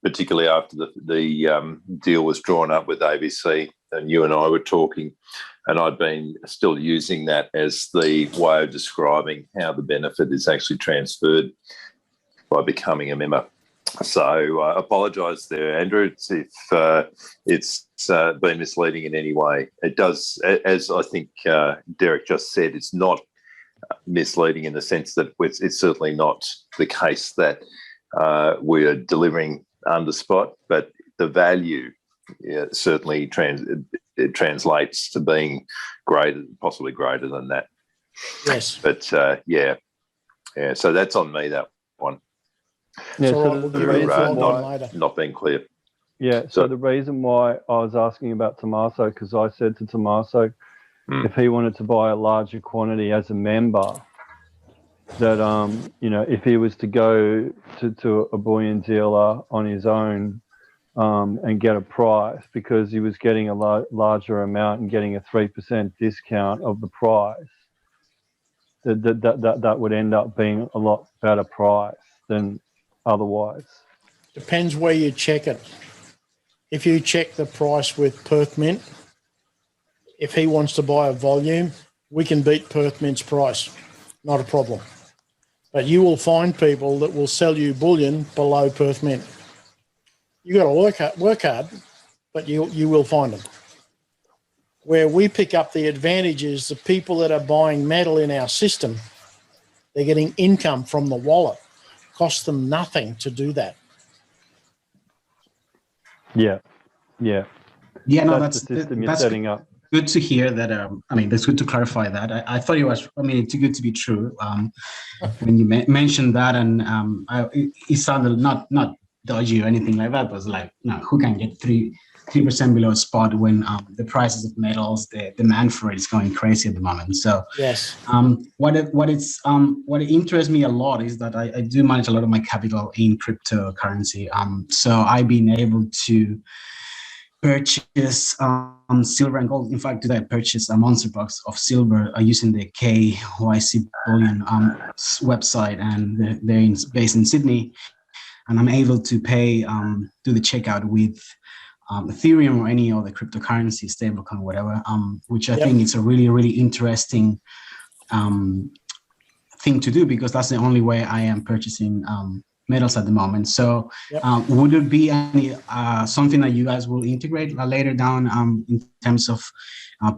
particularly after the deal was drawn up with ABC, and you and I were talking, and I'd been still using that as the way of describing how the benefit is actually transferred by becoming a member. So I apologise there, Andrew, if it's been misleading in any way. It does, as I think Derek just said, it's not misleading in the sense that it's certainly not the case that we're delivering under spot, but the value certainly translates to being greater, possibly greater than that. Yes. But so that's on me, that one. Yeah, So so we'll give you a flog on later. Not being clear. Yeah, so the reason why I was asking about Tommaso, because I said to Tommaso, if he wanted to buy a larger quantity as a member, that, if he was to go to a bullion dealer on his own and get a price, because he was getting a larger amount and getting a 3% discount of the price, that would end up being a lot better price than otherwise. Depends where you check it. If you check the price with Perth Mint, if he wants to buy a volume, we can beat Perth Mint's price. Not a problem. But you will find people that will sell you bullion below Perth Mint. You got to work hard, but you will find them. Where we pick up the advantage is the people that are buying metal in our system, they're getting income from the wallet. Costs them nothing to do that. Yeah. No, that's the system you're setting up. Good to hear that. That's good to clarify that. I thought it was. It's too good to be true. When you mentioned that, and it sounded not dodgy or anything like that. It was like, who can get 3% below spot when the prices of metals, the demand for it is going crazy at the moment. So yes, what interests me a lot is that I do manage a lot of my capital in cryptocurrency. So I've been able to purchase silver and gold. In fact, today I purchased a monster box of silver using the KYC Bullion website, and they're based in Sydney. And I'm able to pay, do the checkout with Ethereum or any other cryptocurrency, stablecoin, whatever, which I think is a really, really interesting thing to do because that's the only way I am purchasing metals at the moment. So Yep. would there be any something that you guys will integrate later down in terms of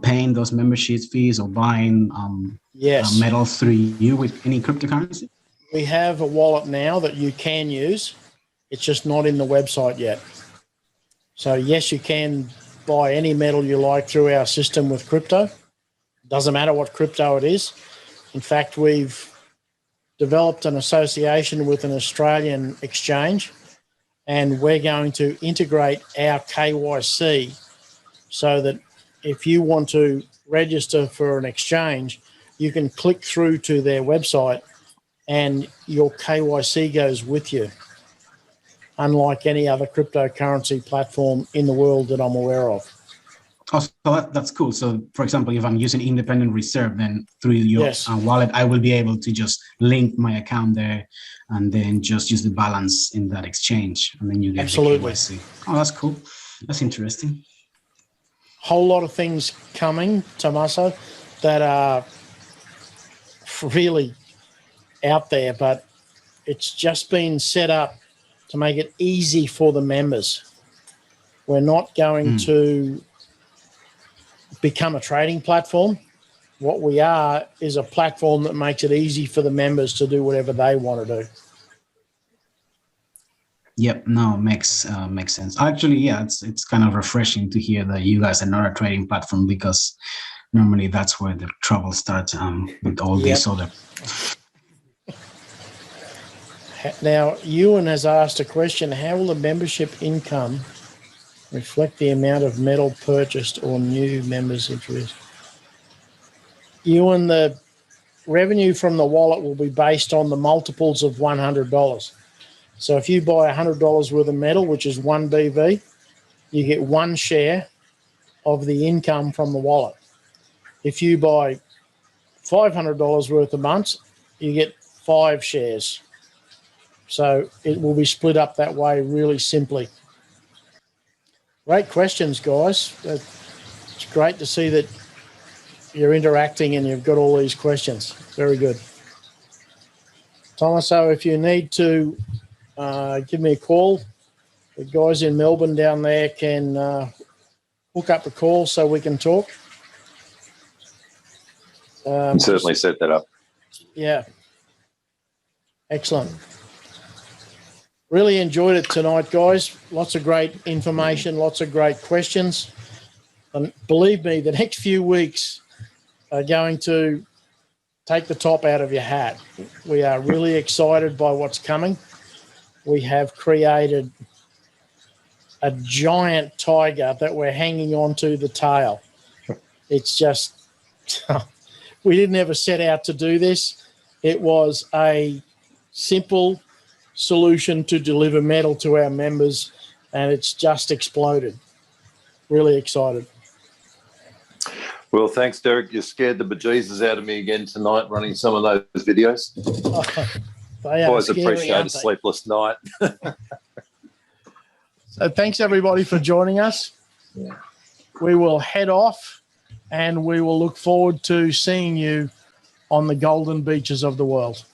paying those membership fees or buying Yes. metals through you with any cryptocurrency? We have a wallet now that you can use. It's just not in the website yet. So yes, you can buy any metal you like through our system with crypto. Doesn't matter what crypto it is. In fact, we've developed an association with an Australian exchange, and we're going to integrate our KYC so that if you want to register for an exchange, you can click through to their website and your KYC goes with you, unlike any other cryptocurrency platform in the world that I'm aware of. Oh, so that's cool. So, for example, if I'm using independent reserve, then through your Yes. wallet, I will be able to just link my account there and then just use the balance in that exchange. And then you get Absolutely. the KYC. Oh, that's cool. That's interesting. Whole lot of things coming, Tommaso, that are really out there, but it's just been set up to make it easy for the members. We're not going to become a trading platform. What we are is a platform that makes it easy for the members to do whatever they want to do. Yep. No, makes sense. Actually, yeah, it's kind of refreshing to hear that you guys are not a trading platform because normally that's where the trouble starts with all these other. Now, Ewan has asked a question: how will the membership income reflect the amount of metal purchased or new members introduced? Ewan, the revenue from the wallet will be based on the multiples of $100. So if you buy $100 worth of metal, which is 1 BV, you get 1 share of the income from the wallet. If you buy $500 worth a month, you get 5 shares. So it will be split up that way really simply. Great questions, guys. It's great to see that you're interacting and you've got all these questions. Very good. Tommaso, if you need to give me a call, the guys in Melbourne down there can hook up a call so we can talk. Certainly set that up. Yeah. Excellent. Really enjoyed it tonight, guys. Lots of great information, lots of great questions. And believe me, the next few weeks are going to take the top out of your hat. We are really excited by what's coming. We have created a giant tiger that we're hanging onto the tail. It's just, we didn't ever set out to do this. It was a simple solution to deliver metal to our members, and it's just exploded. Really excited. Well, thanks, Derek. You scared the bejesus out of me again tonight running some of those videos. They are Always scary, appreciate a aren't they? sleepless night. So thanks, everybody, for joining us. Yeah. We will head off, and we will look forward to seeing you on the golden beaches of the world.